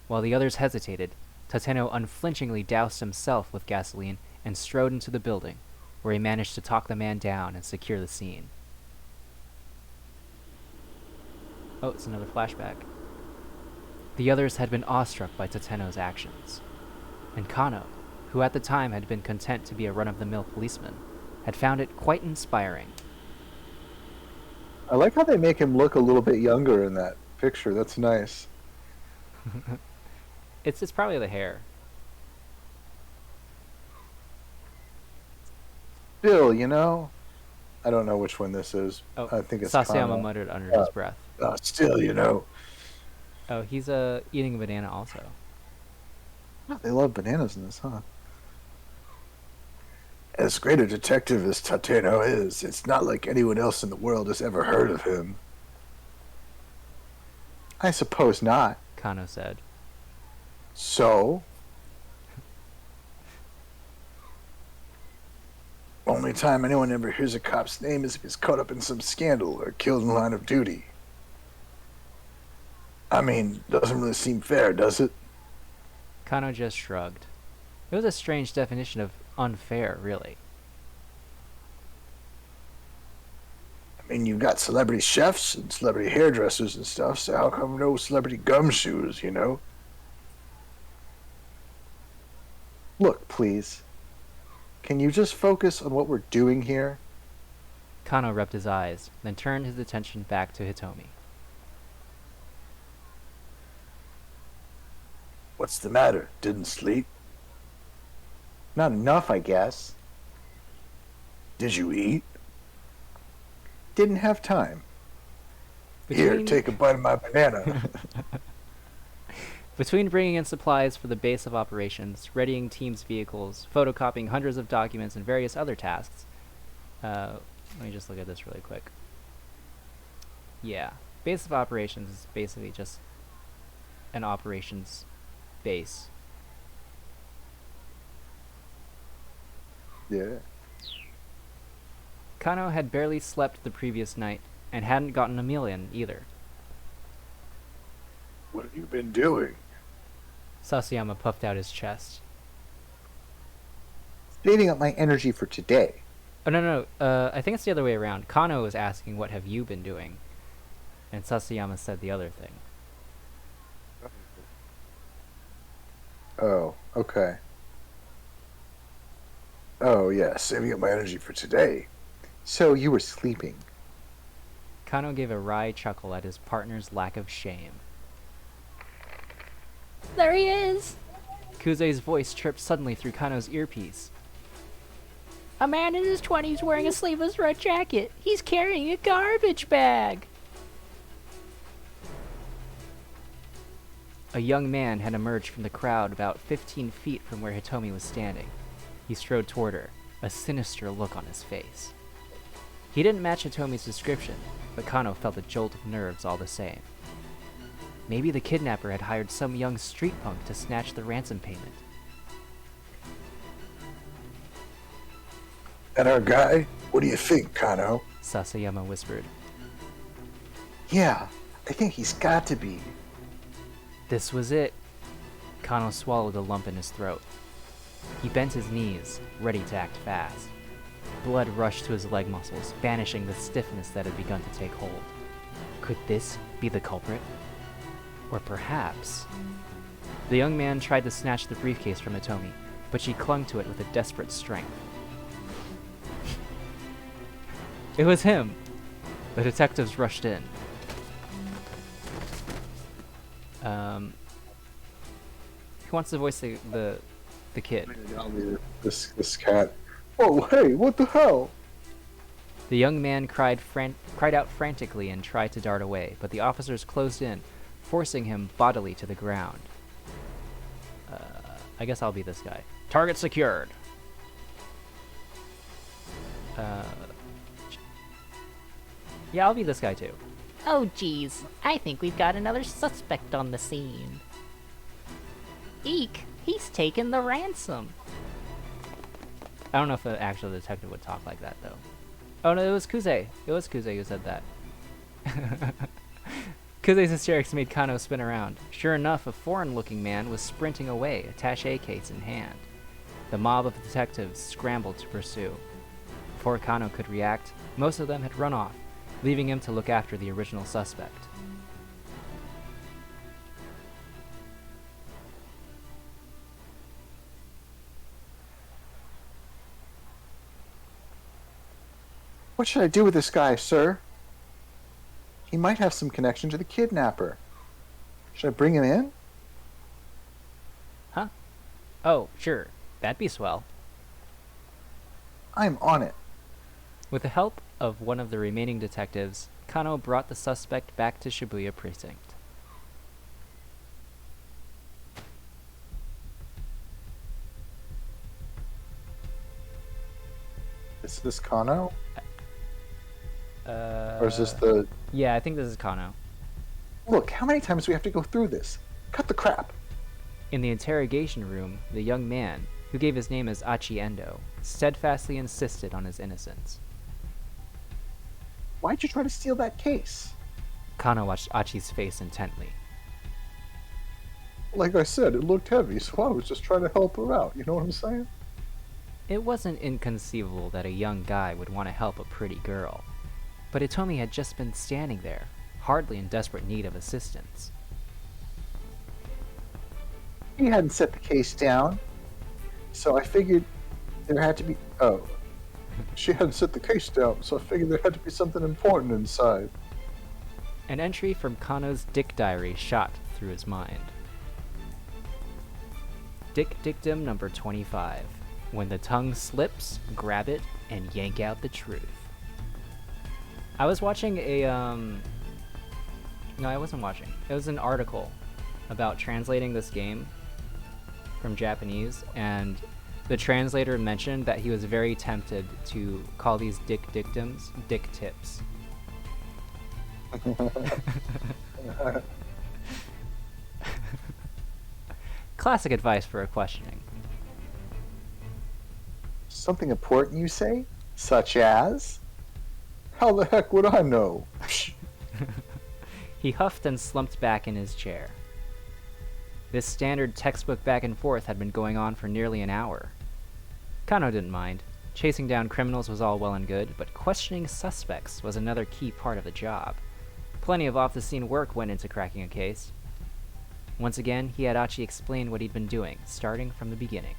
A: While the others hesitated, Tateno unflinchingly doused himself with gasoline and strode into the building, where he managed to talk the man down and secure the scene. Oh, it's another flashback. The others had been awestruck by Tateno's actions. And Kano, who at the time had been content to be a run-of-the-mill policeman, had found it quite inspiring.
B: I like how they make him look a little bit younger in that picture. That's nice.
A: It's probably the hair.
B: Still, you know, I don't know which one this is.
A: Oh,
B: I think it's
A: Sasayama
B: Kano.
A: muttered under
B: Uh,
A: his breath.
B: Still, you know,
A: Oh, he's eating a banana also.
B: they love bananas in this, huh? As great a detective as Tateno is, it's not like anyone else in the world has ever heard of him. I suppose not.
A: Kano said.
B: So? Only time anyone ever hears a cop's name is if he's caught up in some scandal or killed in the line of duty. I mean, doesn't really seem fair, does it?
A: Kano just shrugged. It was a strange definition of unfair, really.
B: I mean, you've got celebrity chefs and celebrity hairdressers and stuff, so how come no celebrity gumshoes, you know? Look, please. Can you just focus on what we're doing here?
A: Kano rubbed his eyes, then turned his attention back to Hitomi.
B: What's the matter? Didn't sleep? Not enough, I guess. Did you eat? Didn't have time. Here, take a bite of my banana.
A: Between bringing in supplies for the base of operations, readying teams' vehicles, photocopying hundreds of documents, and various other tasks. Let me just look at this really quick. Yeah, base of operations is basically just an operations base.
B: Yeah.
A: Kano had barely slept the previous night, and hadn't gotten a meal in either.
B: What have you been doing?
A: Sasayama puffed out his chest.
B: Saving up my energy for today.
A: Oh, no, I think it's the other way around. Kano was asking, what have you been doing? And Sasayama said the other thing.
B: Oh, okay. Oh, yeah, saving up my energy for today. So you were sleeping.
A: Kano gave a wry chuckle at his partner's lack of shame.
C: There he is!
A: Kuze's voice chirped suddenly through Kano's earpiece.
C: A man in his 20s wearing a sleeveless red jacket. He's carrying a garbage bag.
A: A young man had emerged from the crowd about 15 feet from where Hitomi was standing. He strode toward her, a sinister look on his face. He didn't match Hitomi's description, but Kano felt a jolt of nerves all the same. Maybe the kidnapper had hired some young street punk to snatch the ransom payment.
B: That our guy? What do you think, Kano?
A: Sasayama whispered.
B: Yeah, I think he's got to be.
A: This was it. Kano swallowed a lump in his throat. He bent his knees, ready to act fast. Blood rushed to his leg muscles, banishing the stiffness that had begun to take hold. Could this be the culprit? Or perhaps... The young man tried to snatch the briefcase from Hitomi, but she clung to it with a desperate strength. It was him! The detectives rushed in. Who wants to voice the kid?
B: This cat. Oh, hey, what the hell?
A: The young man cried out frantically and tried to dart away, but the officers closed in, forcing him bodily to the ground. I guess I'll be this guy. Target secured. Yeah, I'll be this guy too.
C: Oh geez, I think we've got another suspect on the scene. Eek, he's taken the ransom.
A: I don't know if an actual detective would talk like that, though. Oh no, it was Kuze. It was Kuze who said that. Kuze's hysterics made Kano spin around. Sure enough, a foreign-looking man was sprinting away, attaché case in hand. The mob of detectives scrambled to pursue. Before Kano could react, most of them had run off, leaving him to look after the original suspect.
B: What should I do with this guy, sir? He might have some connection to the kidnapper. Should I bring him in?
A: Huh? Oh, sure. That'd be swell.
B: I'm on it.
A: With the help of one of the remaining detectives, Kano brought the suspect back to Shibuya Precinct.
B: Is this Kano?
A: Uh,
B: Or is this the...
A: Yeah, I think this is Kano.
B: Look, how many times do we have to go through this? Cut the crap.
A: In the interrogation room, the young man, who gave his name as Achi Endo, steadfastly insisted on his innocence.
B: Why'd you try to steal that case?
A: Kano watched Achi's face intently.
B: Like I said, it looked heavy, so I was just trying to help her out. You know what I'm saying?
A: It wasn't inconceivable that a young guy would want to help a pretty girl, but Itomi had just been standing there, hardly in desperate need of assistance.
B: He hadn't set the case down, so I figured there had to be... Oh. She hadn't set the case down, so I figured there had to be something important inside.
A: An entry from Kano's Dick Diary shot through his mind. Dick Dictum number 25. When the tongue slips, grab it and yank out the truth. I was watching a, No, I wasn't watching. It was an article about translating this game from Japanese, and the translator mentioned that he was very tempted to call these dick dictums dick tips. Classic advice for a questioning.
B: Something important, you say? Such as? How the heck would I know?
A: He huffed and slumped back in his chair. This standard textbook back and forth had been going on for nearly an hour. Kano didn't mind. Chasing down criminals was all well and good, but questioning suspects was another key part of the job. Plenty of off-the-scene work went into cracking a case. Once again, he had Achi explain what he'd been doing, starting from the beginning.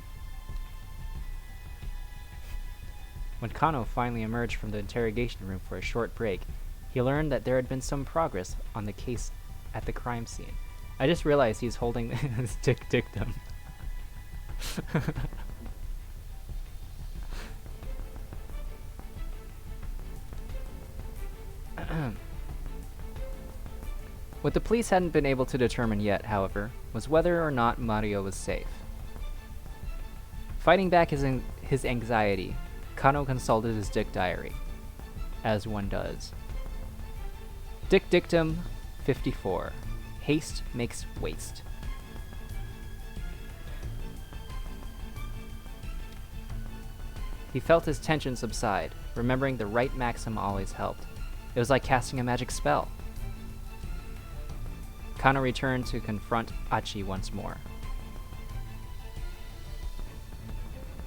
A: When Kano finally emerged from the interrogation room for a short break, he learned that there had been some progress on the case at the crime scene. I just realized he's holding his dick dictum. What the police hadn't been able to determine yet, however, was whether or not Mario was safe. Fighting back his anxiety, Kano consulted his Dick Diary, as one does. Dick Dictum 54. Haste makes waste. He felt his tension subside, remembering the right maxim always helped. It was like casting a magic spell. Kano returned to confront Achi once more.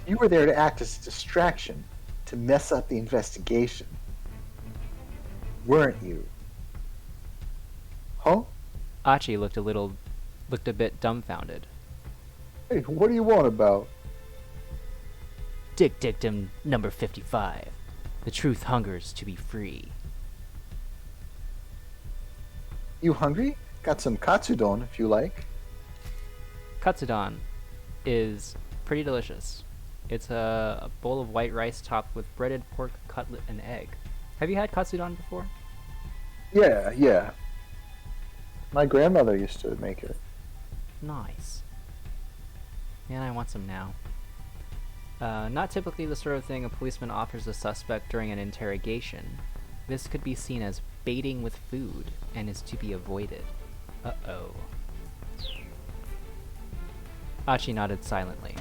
B: You were there to act as a distraction, to mess up the investigation. Weren't you? Huh?
A: Achi looked a bit dumbfounded.
B: Hey, what do you want about?
A: Dick Dictum number 55. The truth hungers to be free.
B: You hungry? Got some katsudon if you like.
A: Katsudon is pretty delicious. It's a bowl of white rice topped with breaded pork cutlet and egg. Have you had katsudon before?
B: Yeah. My grandmother used to make it.
A: Nice. Man, I want some now. Not typically the sort of thing a policeman offers a suspect during an interrogation. This could be seen as baiting with food and is to be avoided. Uh-oh. Achi nodded silently.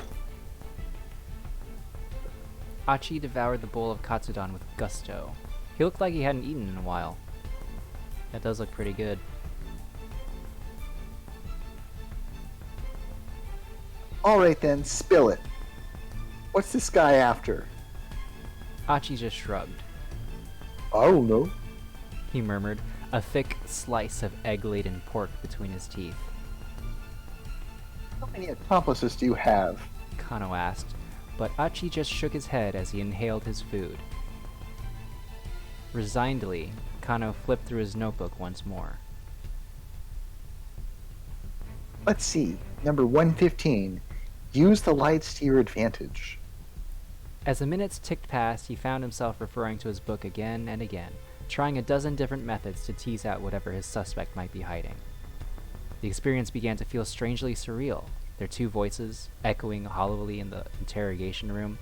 A: Achi devoured the bowl of katsudon with gusto. He looked like he hadn't eaten in a while. That does look pretty good.
B: Alright then, spill it. What's this guy after?
A: Achi just shrugged.
B: I don't know.
A: He murmured, a thick slice of egg-laden pork between his teeth.
B: How many accomplices do you have?
A: Kano asked, but Achi just shook his head as he inhaled his food. Resignedly, Kano flipped through his notebook once more.
B: Let's see. Number 115. Use the lights to your advantage.
A: As the minutes ticked past, he found himself referring to his book again and again, trying a dozen different methods to tease out whatever his suspect might be hiding. The experience began to feel strangely surreal, their two voices echoing hollowly in the interrogation room.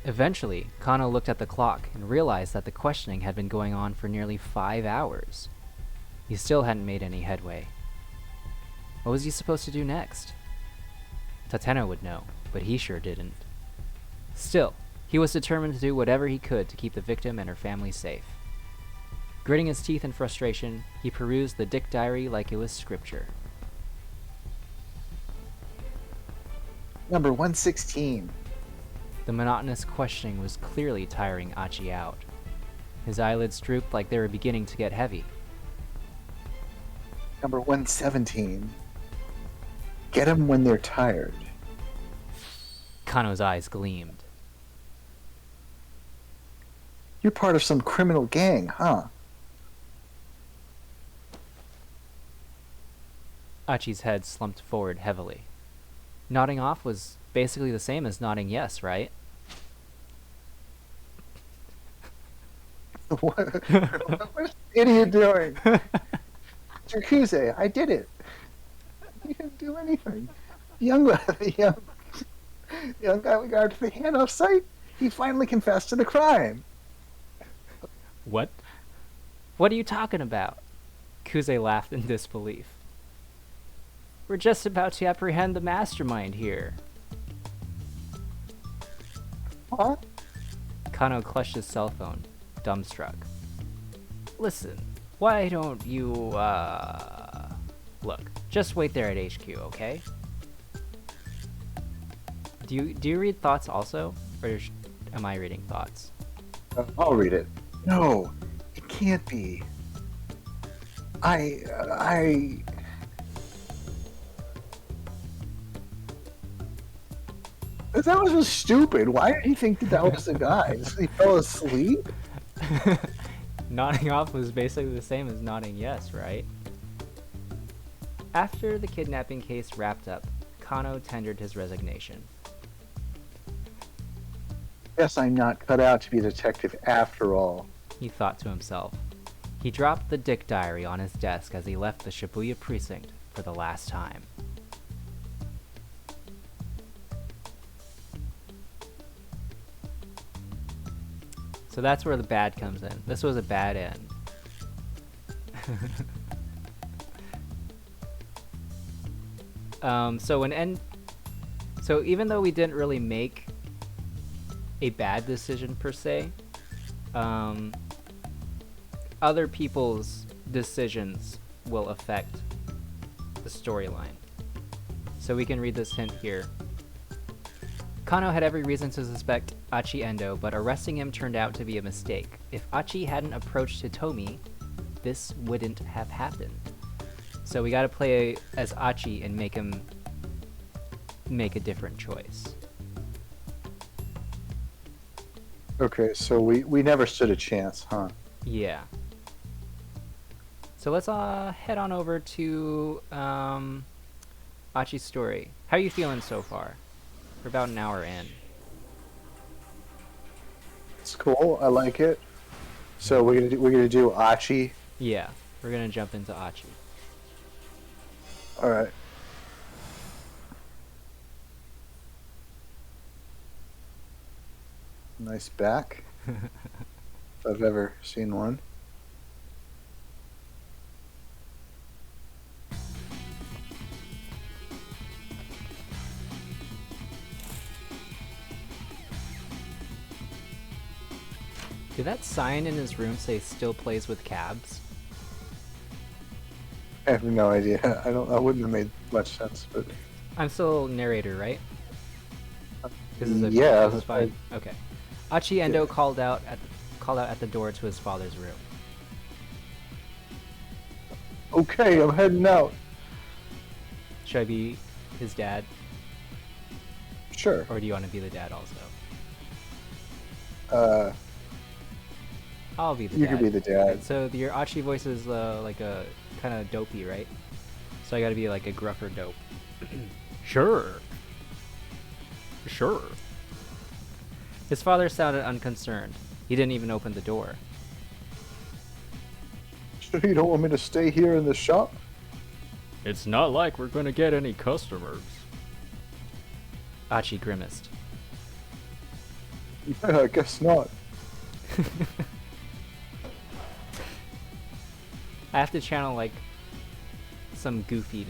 A: Eventually, Kano looked at the clock and realized that the questioning had been going on for nearly 5 hours. He still hadn't made any headway. What was he supposed to do next? Tateno would know, but he sure didn't. Still, he was determined to do whatever he could to keep the victim and her family safe. Gritting his teeth in frustration, he perused the Dick Diary like it was scripture.
B: Number 116.
A: The monotonous questioning was clearly tiring Achi out. His eyelids drooped like they were beginning to get heavy.
B: Number 117. Get them when they're tired.
A: Kano's eyes gleamed.
B: You're part of some criminal gang, huh?
A: Achi's head slumped forward heavily. Nodding off was basically the same as nodding yes, right?
B: What is this idiot doing? Jakuse, I did it. You didn't do anything. The young guy we got to the handoff site, he finally confessed to the crime.
A: What? What are you talking about? Kuze laughed in disbelief. We're just about to apprehend the mastermind here.
B: Huh?
A: Kano clutched his cell phone, dumbstruck. Listen, why don't you, look, just wait there at HQ, okay? Do you read thoughts also? Or am I reading thoughts?
B: I'll read it. No, it can't be. That was just stupid. Why did he think that was the guy? He fell asleep?
A: Nodding off was basically the same as nodding yes, right? After the kidnapping case wrapped up, Kano tendered his resignation.
B: Guess I'm not cut out to be a detective after all.
A: He thought to himself. He dropped the Dick Diary on his desk as he left the Shibuya Precinct for the last time. So that's where the bad comes in. This was a bad end. So even though we didn't really make a bad decision per se, other people's decisions will affect the storyline. So we can read this hint here. Kano had every reason to suspect Achi Endo, but arresting him turned out to be a mistake. If Achi hadn't approached Hitomi, this wouldn't have happened. So we gotta play as Achi and make him make a different choice.
B: Okay, so we never stood a chance, huh?
A: Yeah. So let's head on over to Achi's story. How are you feeling so far? We're about an hour in.
B: It's cool. I like it. So we're gonna do Achi.
A: Yeah, we're gonna jump into Achi.
B: All right. Nice back. If I've ever seen one.
A: Did that sign in his room say still plays with cabs?
B: I have no idea. I wouldn't have made much sense, but
A: I'm still narrator, right? This is
B: yeah.
A: This is fine. Okay. Achi Endo called out at the door to his father's room.
B: Okay, I'm heading out.
A: Should I be his dad,
B: Sure.
A: or do you want to be the dad also? I'll be the
B: You
A: dad.
B: can be the dad.
A: So your Achi voice is like a kind of dopey, right? So I gotta be like a gruffer dope. Sure. Sure. His father sounded unconcerned. He didn't even open the door.
B: Sure you don't want me to stay here in the shop?
A: It's not like we're gonna get any customers. Achi grimaced.
B: Yeah, I guess not.
A: I have to channel, like, some goofy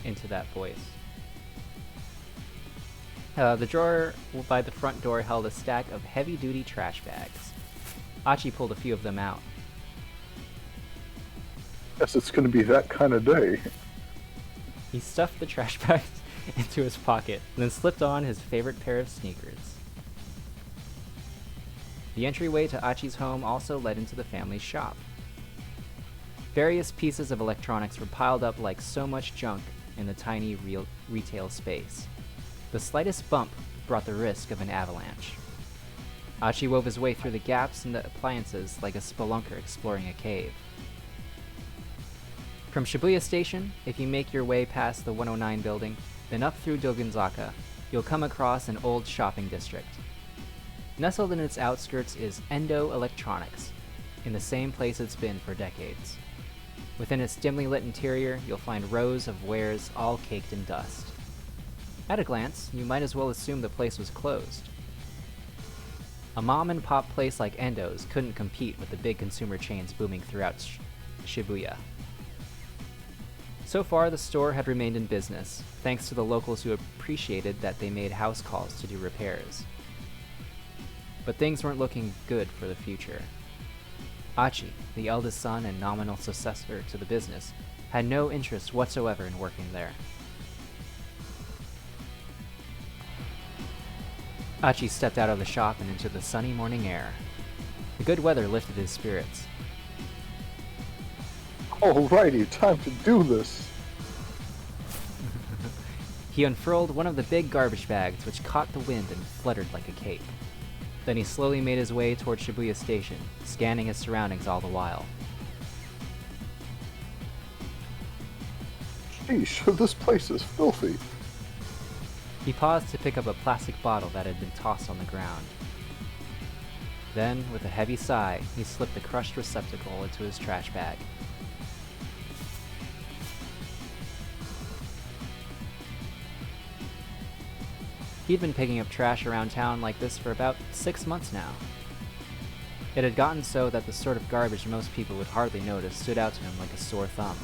A: into that voice. The drawer by the front door held a stack of heavy-duty trash bags. Achi pulled a few of them out.
B: Guess it's gonna be that kind of day.
A: He stuffed the trash bags into his pocket, and then slipped on his favorite pair of sneakers. The entryway to Achi's home also led into the family's shop. Various pieces of electronics were piled up like so much junk in the tiny retail space. The slightest bump brought the risk of an avalanche. Achi wove his way through the gaps in the appliances like a spelunker exploring a cave. From Shibuya Station, if you make your way past the 109 building, then up through Dogonzaka, you'll come across an old shopping district. Nestled in its outskirts is Endo Electronics, in the same place it's been for decades. Within its dimly lit interior, you'll find rows of wares all caked in dust. At a glance, you might as well assume the place was closed. A mom-and-pop place like Endo's couldn't compete with the big consumer chains booming throughout Shibuya. So far, the store had remained in business, thanks to the locals who appreciated that they made house calls to do repairs. But things weren't looking good for the future. Achi, the eldest son and nominal successor to the business, had no interest whatsoever in working there. Achi stepped out of the shop and into the sunny morning air. The good weather lifted his spirits.
B: Alrighty, time to do this.
A: He unfurled one of the big garbage bags, which caught the wind and fluttered like a cape. Then he slowly made his way toward Shibuya Station, scanning his surroundings all the while.
B: Sheesh, this place is filthy.
A: He paused to pick up a plastic bottle that had been tossed on the ground. Then, with a heavy sigh, he slipped the crushed receptacle into his trash bag. He'd been picking up trash around town like this for about 6 months now. It had gotten so that the sort of garbage most people would hardly notice stood out to him like a sore thumb.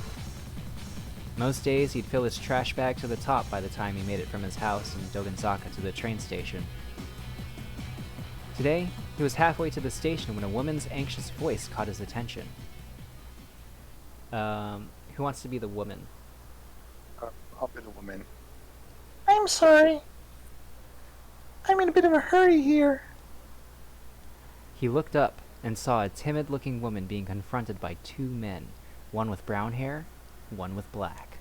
A: Most days, he'd fill his trash bag to the top by the time he made it from his house in Dogonzaka to the train station. Today, he was halfway to the station when a woman's anxious voice caught his attention. Who wants to be the woman?
B: I'll be the woman.
D: I'm sorry. I'm in a bit of a hurry here.
A: He looked up and saw a timid-looking woman being confronted by 2 men, one with brown hair, one with black.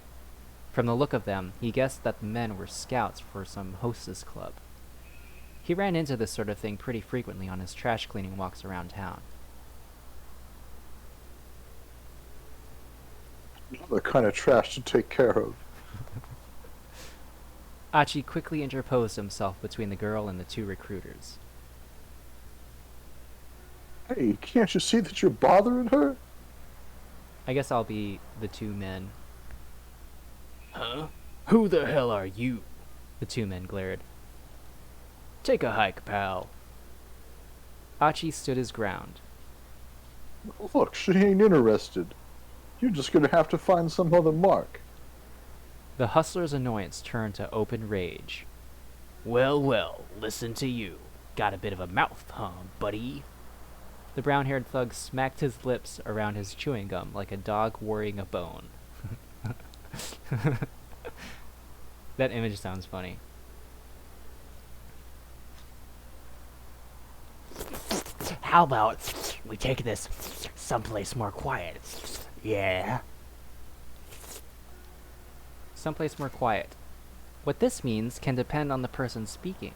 A: From the look of them, he guessed that the men were scouts for some hostess club. He ran into this sort of thing pretty frequently on his trash cleaning walks around town.
B: Another kind of trash to take care of.
A: Achi quickly interposed himself between the girl and the 2 recruiters.
B: Hey, can't you see that you're bothering her?
A: I guess I'll be the 2 men.
E: Huh? Who the hell are you?
A: The 2 men glared.
E: Take a hike, pal.
A: Achi stood his ground.
B: Look, she ain't interested. You're just gonna have to find some other mark.
A: The hustler's annoyance turned to open rage.
E: Well, listen to you. Got a bit of a mouth, huh, buddy?
A: The brown-haired thug smacked his lips around his chewing gum like a dog worrying a bone. That image sounds funny.
E: How about we take this someplace more quiet? Yeah?
A: Someplace more quiet. What this means can depend on the person speaking.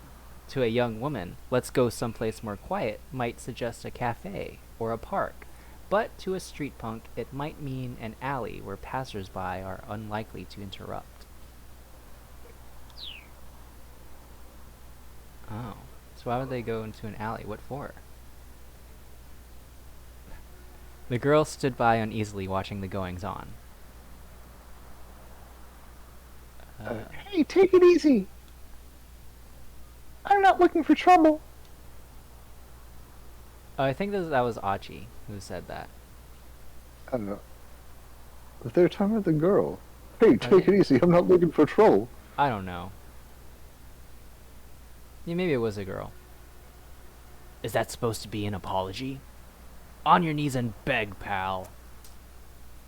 A: To a young woman, let's go someplace more quiet might suggest a cafe or a park, but to a street punk, it might mean an alley where passers-by are unlikely to interrupt. Oh. So why would they go into an alley? What for? The girl stood by uneasily watching the goings-on.
B: Hey, take it easy. I'm not looking for trouble.
A: I think that was Achi who said that.
B: I don't know. If they're talking about the girl. Hey, take
A: Okay.
B: it easy. I'm not looking for trouble.
A: I don't know. Yeah, maybe it was a girl.
E: Is that supposed to be an apology? On your knees and beg, pal.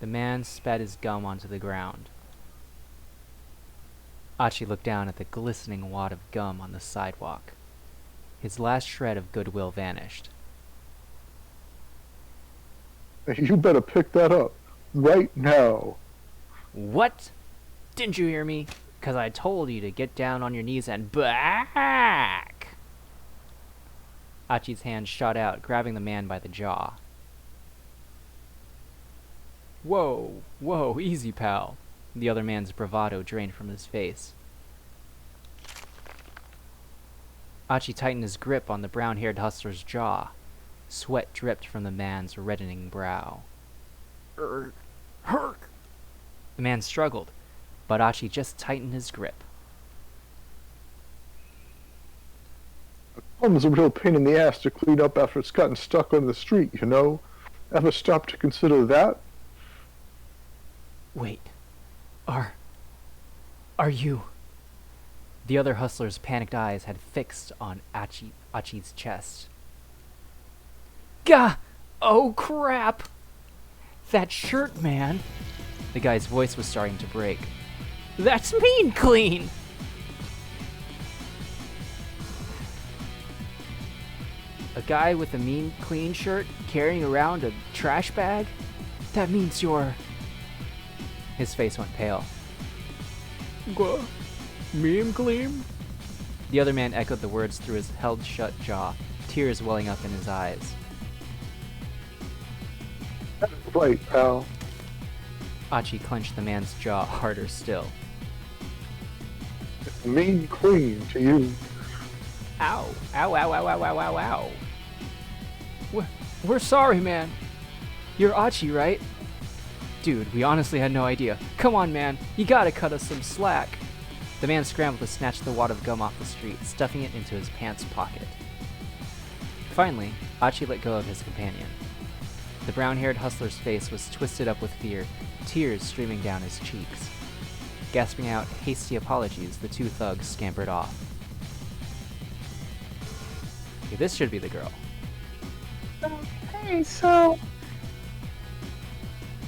A: The man spat his gum onto the ground. Achi looked down at the glistening wad of gum on the sidewalk. His last shred of goodwill vanished.
B: You better pick that up. Right now.
E: What? Didn't you hear me? 'Cause I told you to get down on your knees and back.
A: Achi's hand shot out, grabbing the man by the jaw. Whoa, whoa, easy, pal. The other man's bravado drained from his face. Achi tightened his grip on the brown-haired hustler's jaw. Sweat dripped from the man's reddening brow.
E: Herk.
A: The man struggled, but Achi just tightened his grip.
B: Gum's a real pain in the ass to clean up after it's gotten stuck on the street, you know? Ever stop to consider that?
A: Wait. Are you... The other hustler's panicked eyes had fixed on Achi's chest. Gah! Oh, crap! That shirt, man! The guy's voice was starting to break. That's mean clean! A guy with a mean clean shirt carrying around a trash bag? That means you're... His face went pale. Mean clean? The other man echoed the words through his held-shut jaw, tears welling up in his eyes.
B: That's right, pal.
A: Achi clenched the man's jaw harder still.
B: It's mean clean to you.
A: Ow. Ow, ow, ow, ow, ow, ow, ow. We're sorry, man. You're Achi, right? Dude, we honestly had no idea. Come on, man. You gotta cut us some slack. The man scrambled to snatch the wad of gum off the street, stuffing it into his pants pocket. Finally, Achi let go of his companion. The brown-haired hustler's face was twisted up with fear, tears streaming down his cheeks. Gasping out hasty apologies, the two thugs scampered off. Okay, this should be the girl.
D: Hey, so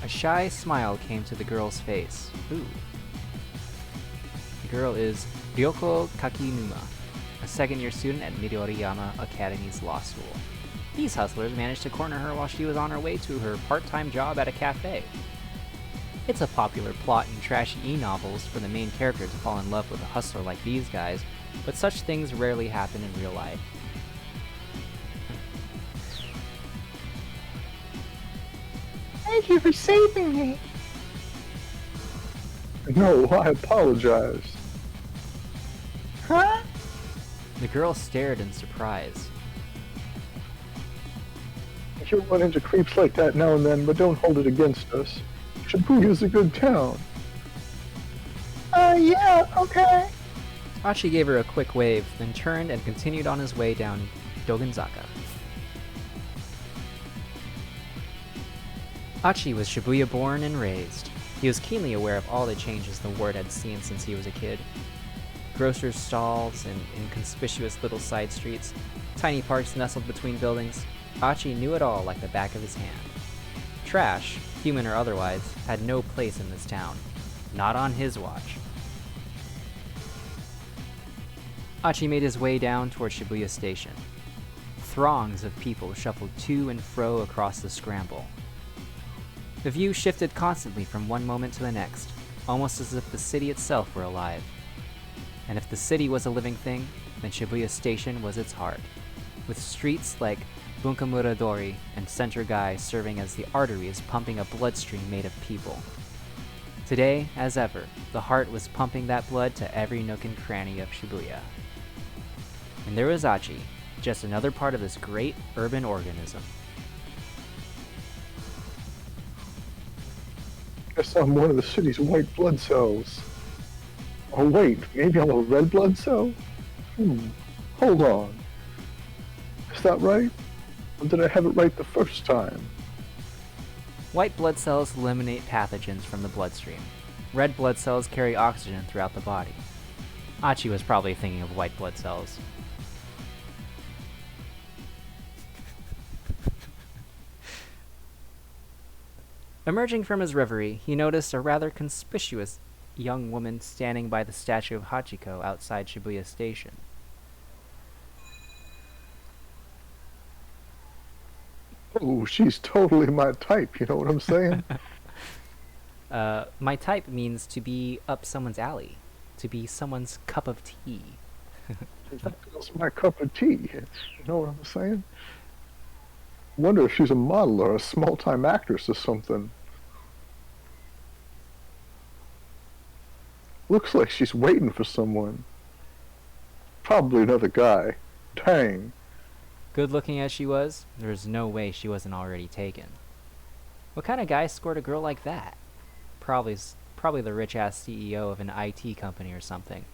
A: A shy smile came to the girl's face. Ooh. The girl is Ryoko Kakinuma, a second-year student at Midoriyama Academy's law school. These hustlers managed to corner her while she was on her way to her part-time job at a cafe. It's a popular plot in trashy e-novels for the main character to fall in love with a hustler like these guys, but such things rarely happen in real life.
D: thank you for saving me.
B: No, I apologize.
D: Huh?
A: The girl stared in surprise.
B: You'll run into creeps like that now and then, but don't hold it against us. Shibuya's a good town.
D: Yeah, okay.
A: Achi gave her a quick wave, then turned and continued on his way down Dogenzaka. Achi was Shibuya born and raised. He was keenly aware of all the changes the ward had seen since he was a kid. Grocers' stalls and inconspicuous little side streets, tiny parks nestled between buildings. Achi knew it all like the back of his hand. Trash, human or otherwise, had no place in this town. Not on his watch. Achi made his way down toward Shibuya Station. Throngs of people shuffled to and fro across the Scramble. The view shifted constantly from one moment to the next, almost as if the city itself were alive. And if the city was a living thing, then Shibuya Station was its heart, with streets like Bunkamura Dori and Center Gai serving as the arteries pumping a bloodstream made of people. Today, as ever, the heart was pumping that blood to every nook and cranny of Shibuya.
E: And there was Achi, just another part of this great urban organism.
B: Guess I'm one of the city's white blood cells. Oh wait, maybe I'm a red blood cell? Hold on. Is that right? Or did I have it right the first time?
E: White blood cells eliminate pathogens from the bloodstream. Red blood cells carry oxygen throughout the body. Achi was probably thinking of white blood cells. Emerging from his reverie, he noticed a rather conspicuous young woman standing by the statue of Hachiko outside Shibuya Station.
B: Oh, she's totally my type, you know what I'm saying?
E: My type means to be up someone's alley, to be someone's cup of tea.
B: That's my cup of tea, you know what I'm saying? Wonder if she's a model or a small-time actress or something. Looks like she's waiting for someone. Probably another guy. Dang.
E: Good looking as she was, there's no way she wasn't already taken. What kind of guy scored a girl like that? Probably the rich-ass CEO of an IT company or something.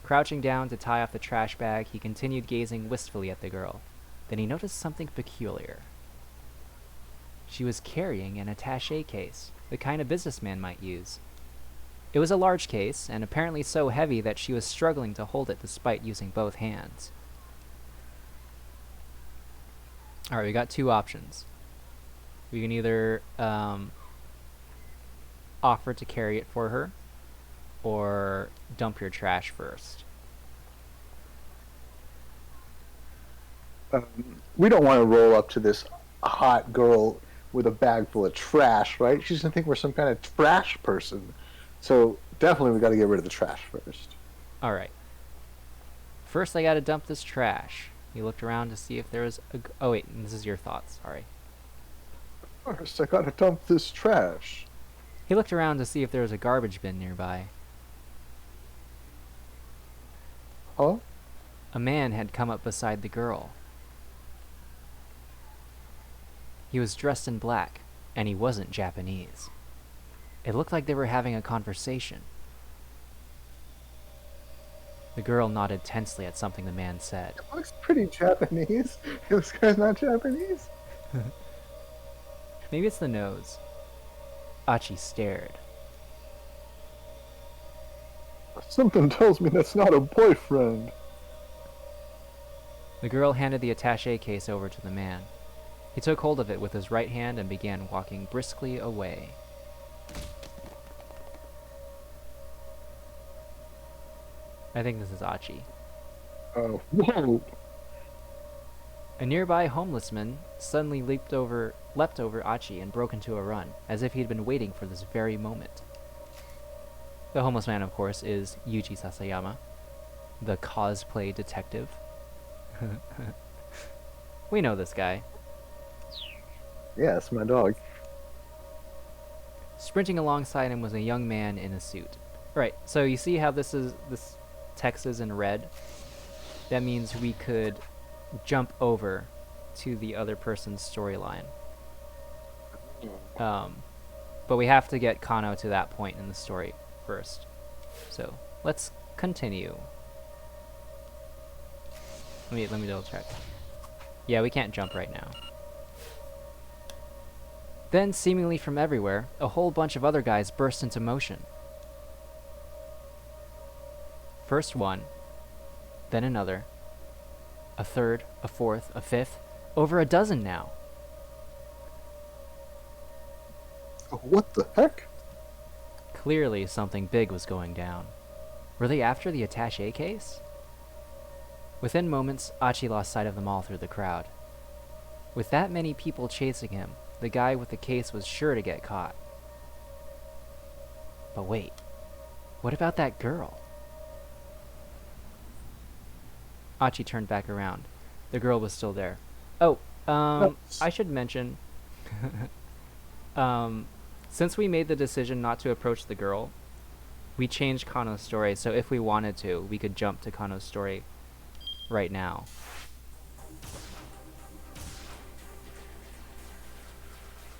E: Crouching down to tie off the trash bag, he continued gazing wistfully at the girl. Then he noticed something peculiar. She was carrying an attaché case, the kind a businessman might use. It was a large case, and apparently so heavy that she was struggling to hold it despite using both hands. Alright, we got two options. We can either offer to carry it for her, or dump your trash first.
B: We don't want to roll up to this hot girl with a bag full of trash, right? She's gonna think we're some kind of trash person. So definitely we got to get rid of the trash first.
E: Alright. First I gotta dump this trash. He looked around to see if there was a... Oh wait, this is your thoughts, sorry.
B: First, I gotta dump this trash.
E: He looked around to see if there was a garbage bin nearby.
B: Huh?
E: A man had come up beside the girl. He was dressed in black, and he wasn't Japanese. It looked like they were having a conversation. The girl nodded tensely at something the man said.
B: It looks pretty Japanese. This guy's not Japanese.
E: Maybe it's the nose. Achi stared.
B: Something tells me that's not a boyfriend.
E: The girl handed the attaché case over to the man. He took hold of it with his right hand and began walking briskly away. I think this is Achi.
B: Oh, whoa!
E: A nearby homeless man suddenly leapt over Achi and broke into a run, as if he had been waiting for this very moment. The homeless man, of course, is Yuji Sasayama, the cosplay detective. We know this guy.
B: Yeah, it's my dog.
E: Sprinting alongside him was a young man in a suit. Right, so you see how this text is in red? That means we could jump over to the other person's storyline. But we have to get Kano to that point in the story first. So, let's continue. Let me double check. Yeah, we can't jump right now. Then, seemingly from everywhere, a whole bunch of other guys burst into motion. First one, then another, a third, a fourth, a fifth, over a dozen now.
B: What the heck?
E: Clearly something big was going down. Were they after the attaché case? Within moments, Achi lost sight of them all through the crowd. With that many people chasing him, the guy with the case was sure to get caught. But wait, what about that girl? Achi turned back around. The girl was still there. Oh, I should mention, since we made the decision not to approach the girl, we changed Kano's story, so if we wanted to, we could jump to Kano's story right now.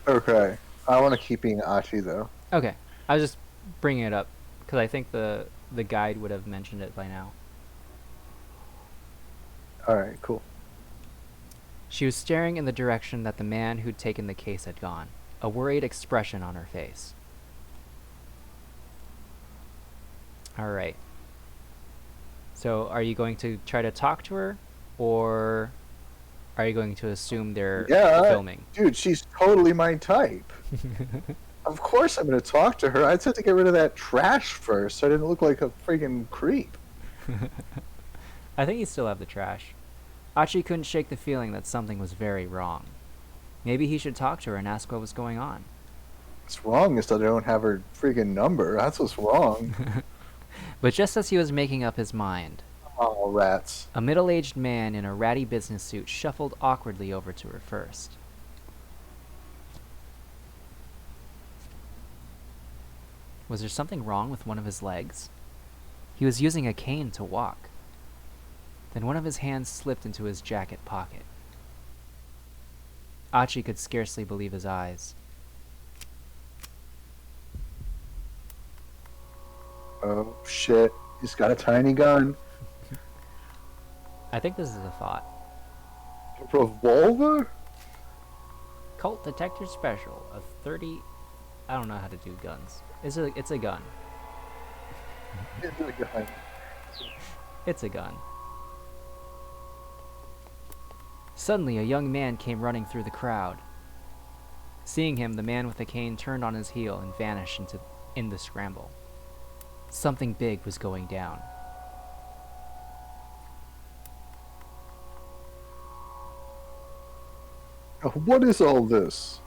B: Okay. I want to keep being Achi, though.
E: Okay, I was just bringing it up because I think the guide would have mentioned it by now.
B: Alright, cool.
E: She was staring in the direction that the man who'd taken the case had gone, a worried expression on her face. Alright. So, are you going to try to talk to her, or are you going to assume they're filming?
B: Dude, she's totally my type. Of course I'm going to talk to her. I just have to get rid of that trash first so I didn't look like a freaking creep.
E: I think you still have the trash. Achi couldn't shake the feeling that something was very wrong. Maybe he should talk to her and ask what was going on.
B: What's wrong is that I don't have her freaking number. That's what's wrong.
E: But just as he was making up his mind,
B: Oh, rats.
E: a middle-aged man in a ratty business suit shuffled awkwardly over to her first. Was there something wrong with one of his legs? He was using a cane to walk. Then one of his hands slipped into his jacket pocket. Achi could scarcely believe his eyes.
B: Oh, shit. He's got a tiny gun.
E: I think this is a thought.
B: A revolver?
E: Cult Detector Special, a 30... I don't know how to do guns. It's a gun.
B: It's a gun.
E: It's a gun. Suddenly, a young man came running through the crowd. Seeing him, the man with the cane turned on his heel and vanished in the scramble. Something big was going down.
B: What is all this?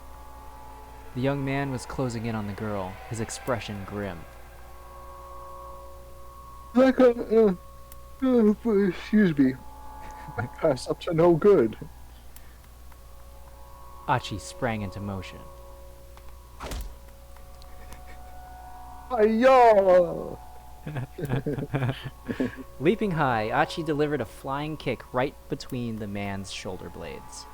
E: The young man was closing in on the girl, his expression grim.
B: Like excuse me. I pass up to no good.
E: Achi sprang into motion.
B: Hi-ya!
E: Leaping high, Achi delivered a flying kick right between the man's shoulder blades.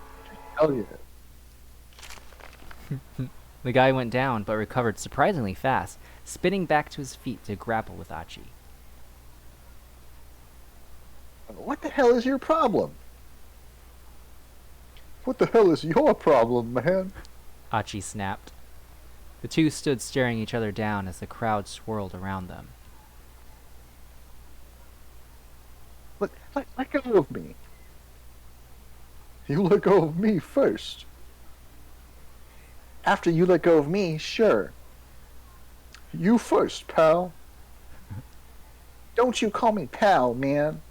B: Hell yeah.
E: The guy went down, but recovered surprisingly fast, spinning back to his feet to grapple with Achi.
B: What the hell is your problem? What the hell is your problem, man?
E: Achi snapped. The two stood staring each other down as the crowd swirled around them.
B: Let go of me. You let go of me first. After you let go of me, sure. You first, pal. Don't you call me pal, man.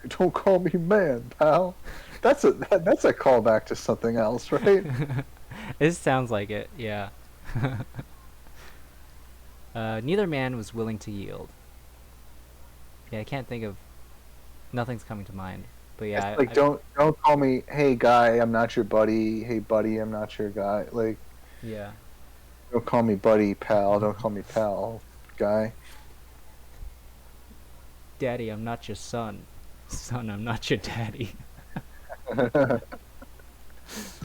B: Don't call me man, pal. That's a callback to something else, right?
E: It sounds like it, yeah. Neither man was willing to yield. Yeah, I can't think of... Nothing's coming to mind. But yeah,
B: It's like don't call me, hey guy, I'm not your buddy. Hey buddy, I'm not your guy. Like,
E: yeah.
B: don't call me buddy, pal. Don't call me pal, guy.
E: Daddy, I'm not your son. Son, I'm not your daddy.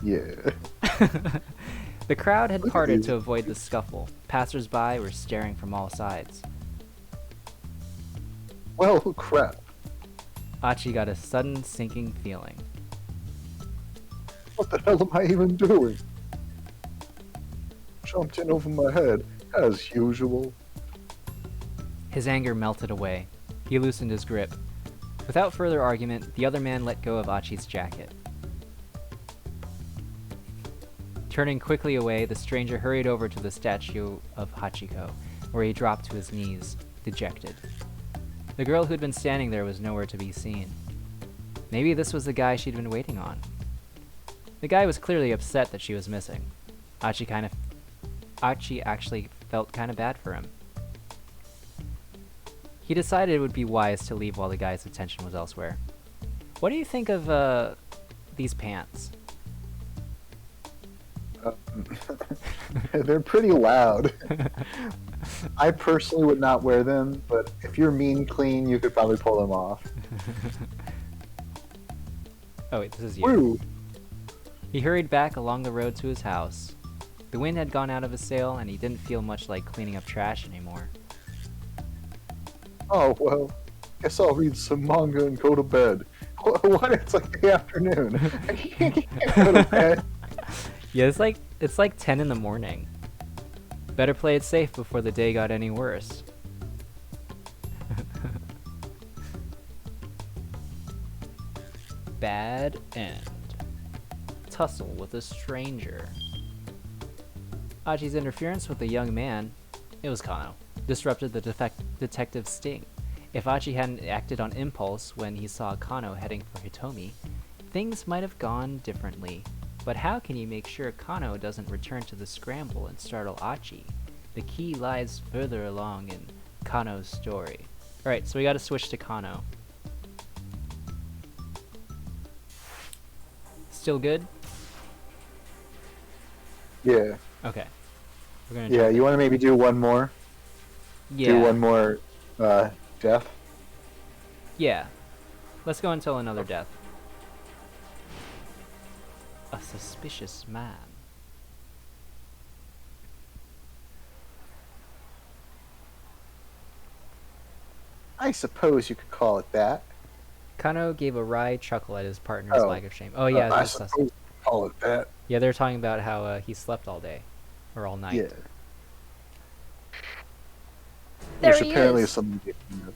B: Yeah.
E: The crowd had
B: Look at
E: parted
B: these.
E: to avoid the scuffle. Passers-by were staring from all sides.
B: Well, crap.
E: Achi got a sudden sinking feeling.
B: What the hell am I even doing? Jumped in over my head, as usual.
E: His anger melted away. He loosened his grip. Without further argument, the other man let go of Achi's jacket. Turning quickly away, the stranger hurried over to the statue of Hachiko, where he dropped to his knees, dejected. The girl who'd been standing there was nowhere to be seen. Maybe this was the guy she'd been waiting on. The guy was clearly upset that she was missing. Achi actually felt kind of bad for him. He decided it would be wise to leave while the guy's attention was elsewhere. What do you think of these pants?
B: They're pretty loud. I personally would not wear them, but if you're mean clean, you could probably pull them off.
A: Oh wait, this is you.
B: Woo!
A: He hurried back along the road to his house. The wind had gone out of his sail, and he didn't feel much like cleaning up trash anymore.
B: Oh, well, guess I'll read some manga and go to bed. What? It's like the afternoon. I can't go to bed.
A: Yeah, it's like 10 in the morning. Better play it safe before the day got any worse. Bad end. Tussle with a stranger. Achi's interference with the young man, it was Kano, disrupted the detective's sting. If Achi hadn't acted on impulse when he saw Kano heading for Hitomi, things might have gone differently. But how can you make sure Kano doesn't return to the Scramble and startle Achi? The key lies further along in Kano's story. Alright, so we gotta switch to Kano. Still good?
B: Yeah.
A: Okay. We're gonna
B: Yeah,
A: jump
B: you want to maybe do one more?
A: in.
B: Do one more death?
A: Yeah. Let's go until another death. A suspicious man.
B: I suppose you could call it that.
A: Kano gave a wry chuckle at his partner's
B: Oh.
A: lack of shame. Oh yeah,
B: I
A: it's just
B: suppose you could call it that.
A: yeah, they're talking about how he slept all day, or all night.
B: Yeah.
C: There
B: Which
C: he
B: apparently
C: is.
B: is something different.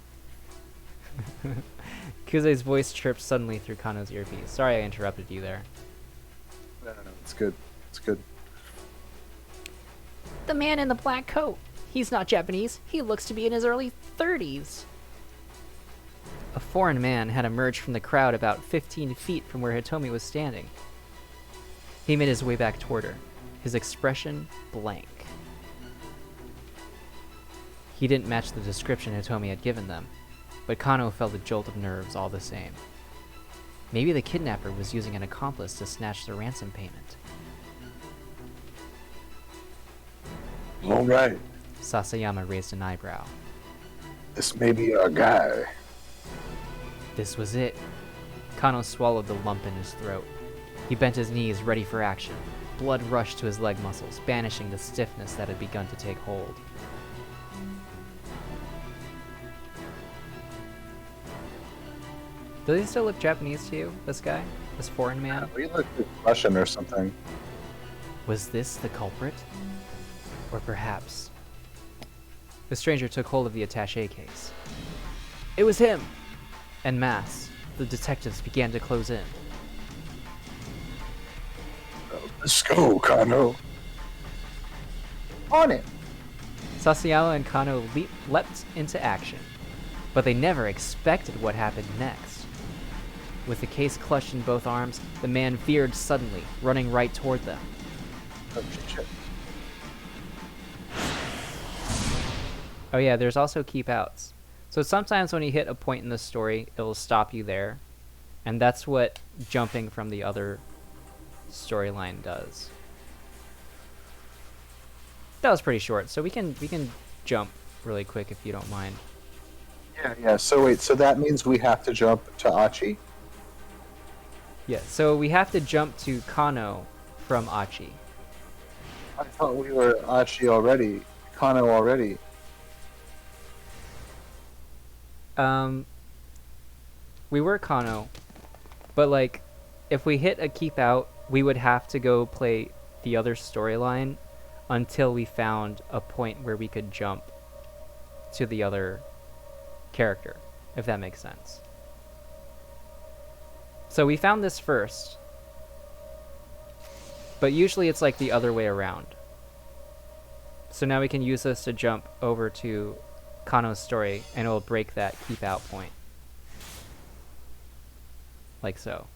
A: Kuze's voice chirped suddenly through Kano's earpiece. Sorry I interrupted you there.
B: No, it's good. It's good.
C: The man in the black coat. He's not Japanese. He looks to be in his early 30s.
A: A foreign man had emerged from the crowd about 15 feet from where Hitomi was standing. He made his way back toward her, his expression blank. He didn't match the description Hitomi had given them, but Kano felt a jolt of nerves all the same. Maybe the kidnapper was using an accomplice to snatch the ransom payment.
B: All right.
A: Sasayama raised an eyebrow.
B: This may be our guy.
A: This was it. Kano swallowed the lump in his throat. He bent his knees, ready for action. Blood rushed to his leg muscles, banishing the stiffness that had begun to take hold. Does he still look Japanese to you, this guy? This foreign man?
B: We look Russian or something.
A: Was this the culprit? Or perhaps... The stranger took hold of the attaché case. It was him! En masse, the detectives began to close in.
B: Let's go, Kano. On it.
A: Sasayama and Kano leapt into action, but they never expected what happened next. With the case clutched in both arms, the man veered suddenly, running right toward them.
B: Oh, shit.
A: Oh yeah, there's also keep outs. So sometimes when you hit a point in the story, it'll stop you there, and that's what jumping from the other storyline does. That was pretty short, so we can jump really quick if you don't mind.
B: Yeah. So wait. So that means we have to jump to Achi.
A: Yeah, so we have to jump to Kano from Achi.
B: I thought we were Achi already. Kano already.
A: We were Kano, but like, if we hit a keep out, we would have to go play the other storyline until we found a point where we could jump to the other character, if that makes sense. So we found this first, but usually it's like the other way around. So now we can use this to jump over to Kano's story, and it will break that keep out point. Like so.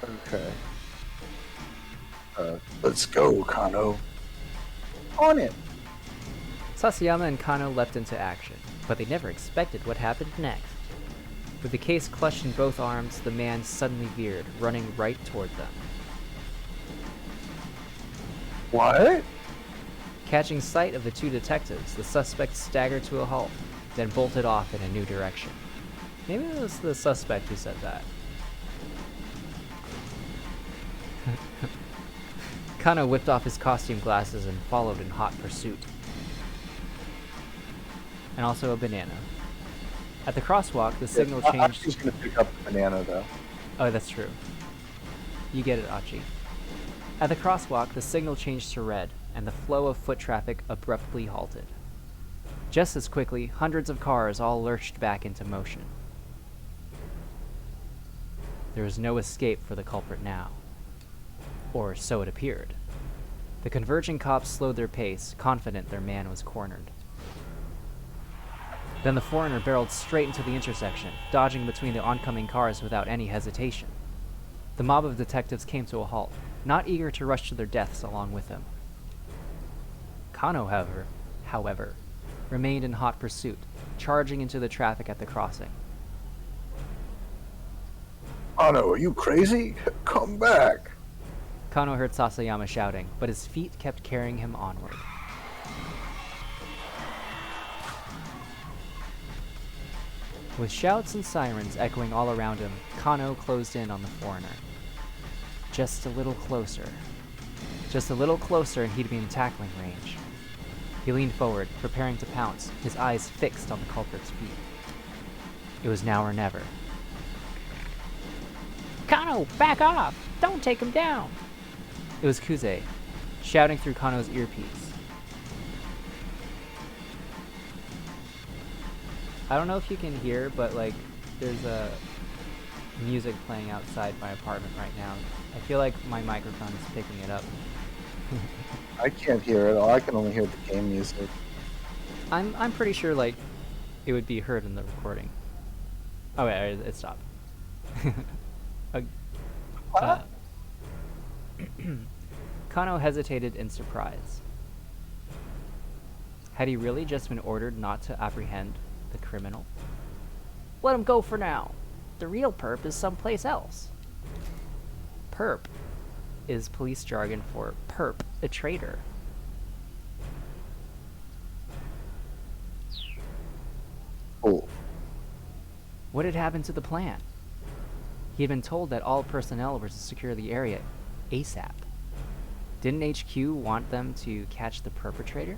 B: Okay. Let's go, Kano. On it.
A: Sasayama and Kano leapt into action, but they never expected what happened next. With the case clutched in both arms, the man suddenly veered, running right toward them.
B: What?
E: Catching sight of the two detectives, the suspect staggered to a halt, then bolted off in a new direction. Maybe it was the suspect who said that. Kano whipped off his costume glasses and followed in hot pursuit. And also a banana. At the crosswalk, the signal changed.
B: Achi's gonna pick up the banana, though.
E: Oh, that's true. You get it, Achi. At the crosswalk, the signal changed to red, and the flow of foot traffic abruptly halted. Just as quickly, hundreds of cars all lurched back into motion. There was no escape for the culprit now. Or so it appeared. The converging cops slowed their pace, confident their man was cornered. Then the foreigner barreled straight into the intersection, dodging between the oncoming cars without any hesitation. The mob of detectives came to a halt, not eager to rush to their deaths along with him. Kano, however, remained in hot pursuit, charging into the traffic at the crossing.
B: Kano, are you crazy? Come back!
E: Kano heard Sasayama shouting, but his feet kept carrying him onward. With shouts and sirens echoing all around him, Kano closed in on the foreigner. Just a little closer. Just a little closer and he'd be in tackling range. He leaned forward, preparing to pounce, his eyes fixed on the culprit's feet. It was now or never.
C: Kano, back off! Don't take him down!
E: It was Kuze, shouting through Kano's earpiece. I don't know if you can hear, but like, there's a music playing outside my apartment right now. I feel like my microphone is picking it up.
B: I can't hear it all. I can only hear the game music.
E: I'm pretty sure like it would be heard in the recording. Oh wait, it stopped. Kano hesitated in surprise. Had he really just been ordered not to apprehend the criminal?
C: Let him go for now. The real perp is someplace else.
E: Perp is police jargon for perp, a traitor.
B: Oh.
E: What had happened to the plan? He had been told that all personnel were to secure the area ASAP. Didn't HQ want them to catch the perpetrator?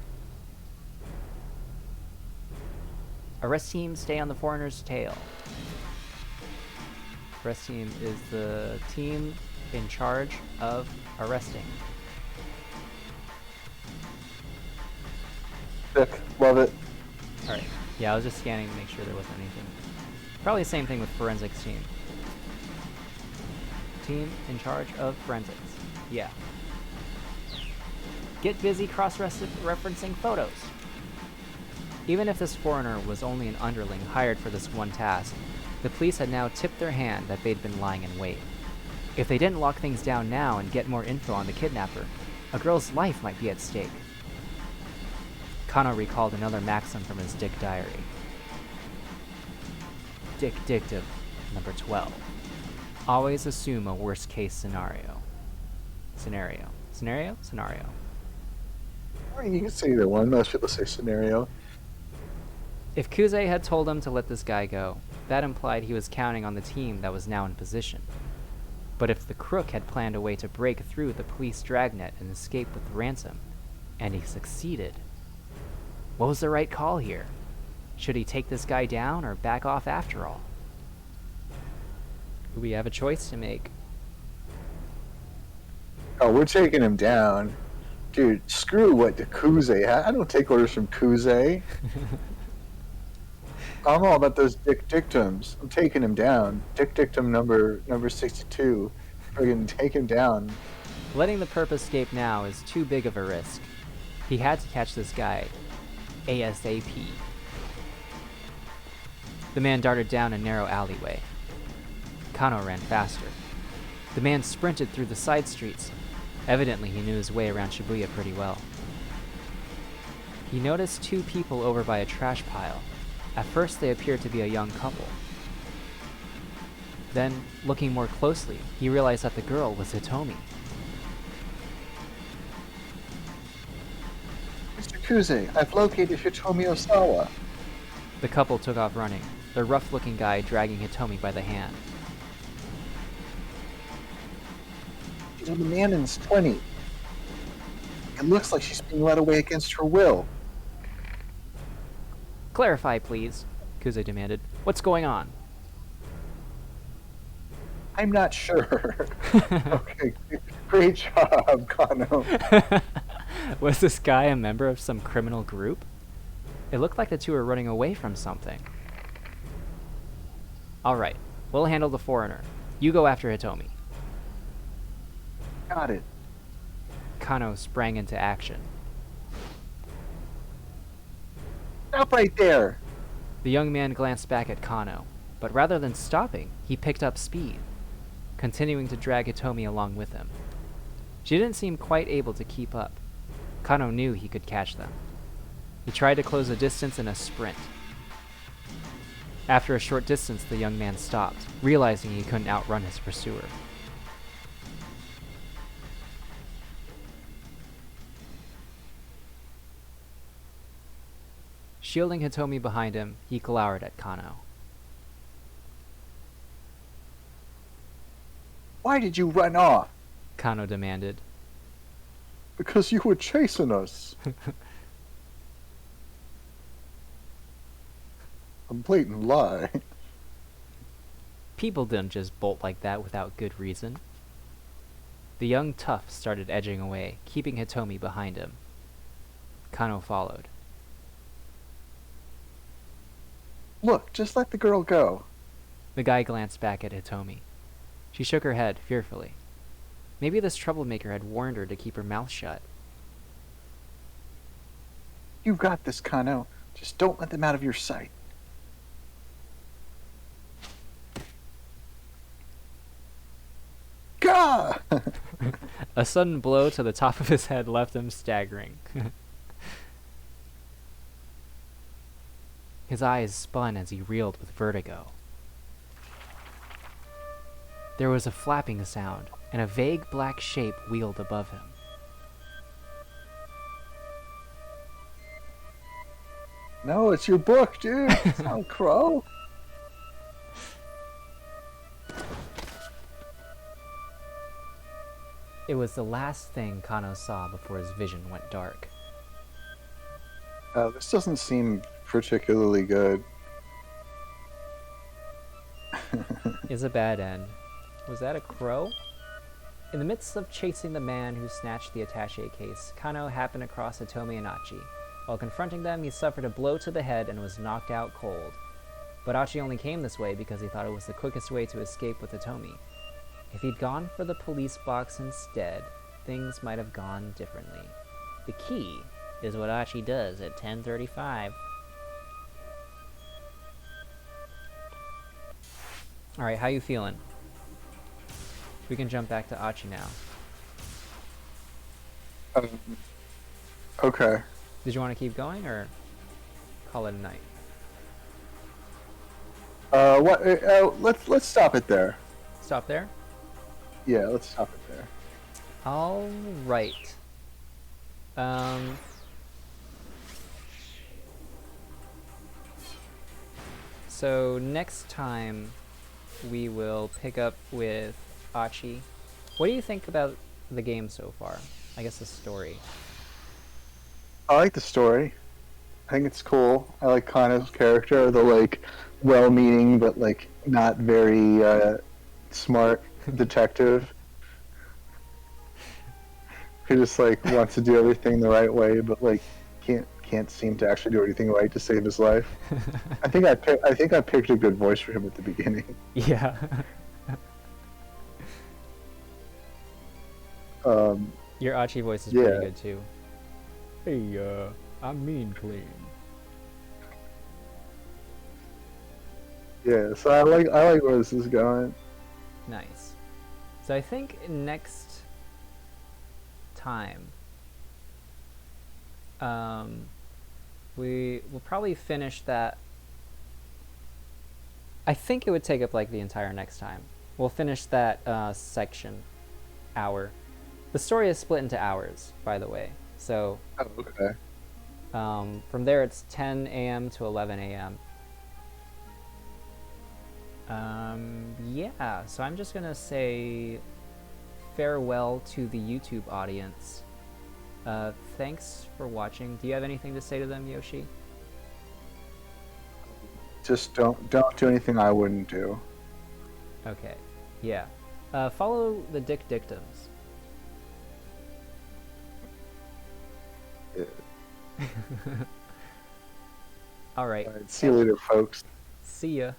E: Arrest team, stay on the foreigner's tail. Arrest team is the team in charge of arresting.
B: Sick. Love it.
E: Alright. Yeah, I was just scanning to make sure there wasn't anything. Probably the same thing with forensics team. Team in charge of forensics. Yeah. Get busy cross-referencing photos. Even if this foreigner was only an underling hired for this one task, the police had now tipped their hand that they'd been lying in wait. If they didn't lock things down now and get more info on the kidnapper, a girl's life might be at stake. Kano recalled another maxim from his Dick diary. Dick Dictum, number 12. Always assume a worst-case scenario. Scenario.
B: You can say either one. Most people say scenario.
E: If Kuze had told him to let this guy go, that implied he was counting on the team that was now in position. But if the crook had planned a way to break through the police dragnet and escape with the ransom, and he succeeded, what was the right call here? Should he take this guy down or back off after all? We have a choice to make.
B: Oh, we're taking him down. Dude, screw what the Kuze. I don't take orders from Kuze. I'm all about those dick dictums. I'm taking him down. Dick dictum number 62. Friggin' take him down.
E: Letting the perp escape now is too big of a risk. He had to catch this guy ASAP. The man darted down a narrow alleyway. Kano ran faster. The man sprinted through the side streets. Evidently, he knew his way around Shibuya pretty well. He noticed two people over by a trash pile. At first, they appeared to be a young couple. Then, looking more closely, he realized that the girl was Hitomi.
B: Kuze, I've located Hitomi Osawa.
A: The couple took off running, the rough-looking guy dragging Hitomi by the hand.
B: She's with a man in his 20s. It looks like she's being led away against her will.
A: Clarify, please, Kuze demanded. What's going on?
B: I'm not sure. Okay, great job, Kano.
A: Was this guy a member of some criminal group? It looked like the two were running away from something. Alright, we'll handle the foreigner. You go after Hitomi.
B: Got it.
A: Kano sprang into action.
B: Stop right there.
A: The young man glanced back at Kano, but rather than stopping, he picked up speed, continuing to drag Hitomi along with him. She didn't seem quite able to keep up. Kano knew he could catch them. He tried to close the distance in a sprint. After a short distance, the young man stopped, realizing he couldn't outrun his pursuer. Shielding Hitomi behind him, he glowered at Kano.
B: Why did you run off?
A: Kano demanded.
B: Because you were chasing us. A blatant lie.
A: People didn't just bolt like that without good reason. The young tough started edging away, keeping Hitomi behind him. Kano followed.
B: Look, just let the girl go.
A: The guy glanced back at Hitomi. She shook her head fearfully. Maybe this troublemaker had warned her to keep her mouth shut.
B: You got this, Kano. Just don't let them out of your sight. Gah!
A: A sudden blow to the top of his head left him staggering. His eyes spun as he reeled with vertigo. There was a flapping sound, and a vague black shape wheeled above him.
B: No, it's your book, dude. It's not a crow.
A: It was the last thing Kano saw before his vision went dark.
B: This doesn't seem particularly good.
A: Is a bad end. Was that a crow? In the midst of chasing the man who snatched the attaché case, Kano happened across Hitomi and Achi. While confronting them, he suffered a blow to the head and was knocked out cold. But Achi only came this way because he thought it was the quickest way to escape with Hitomi. If he'd gone for the police box instead, things might have gone differently.
C: The key is what Achi does at 10:35.
A: Alright, how you feeling? We can jump back to Achi now.
B: Okay.
A: Did you want to keep going, or call it a night?
B: Let's stop it there.
A: Stop there?
B: Yeah, let's stop it there.
A: Alright. So next time we will pick up with Achi. What do you think about the game so far? I guess the story.
B: I like the story. I think it's cool. I like Kano's character, the like well-meaning but like not very smart detective who just like wants to do everything the right way, but like can't seem to actually do anything right to save his life. I think I picked a good voice for him at the beginning.
A: Yeah. Your Achi voice is pretty good too. Hey, I'm mean clean.
B: Yeah, so I like where this is going.
A: Nice. So I think next time, we will probably finish that. I think it would take up like the entire next time. We'll finish that section hour. The story is split into hours, by the way. So
B: Oh, okay.
A: From there, it's 10 a.m. to 11 a.m. Yeah, so I'm just gonna say farewell to the YouTube audience. Thanks for watching. Do you have anything to say to them, Yoshi?
B: Just don't do anything I wouldn't do.
A: Okay, yeah. Follow the Dick Dictums.
B: Yeah.
A: All right.
B: All right, see you later, folks.
A: See ya.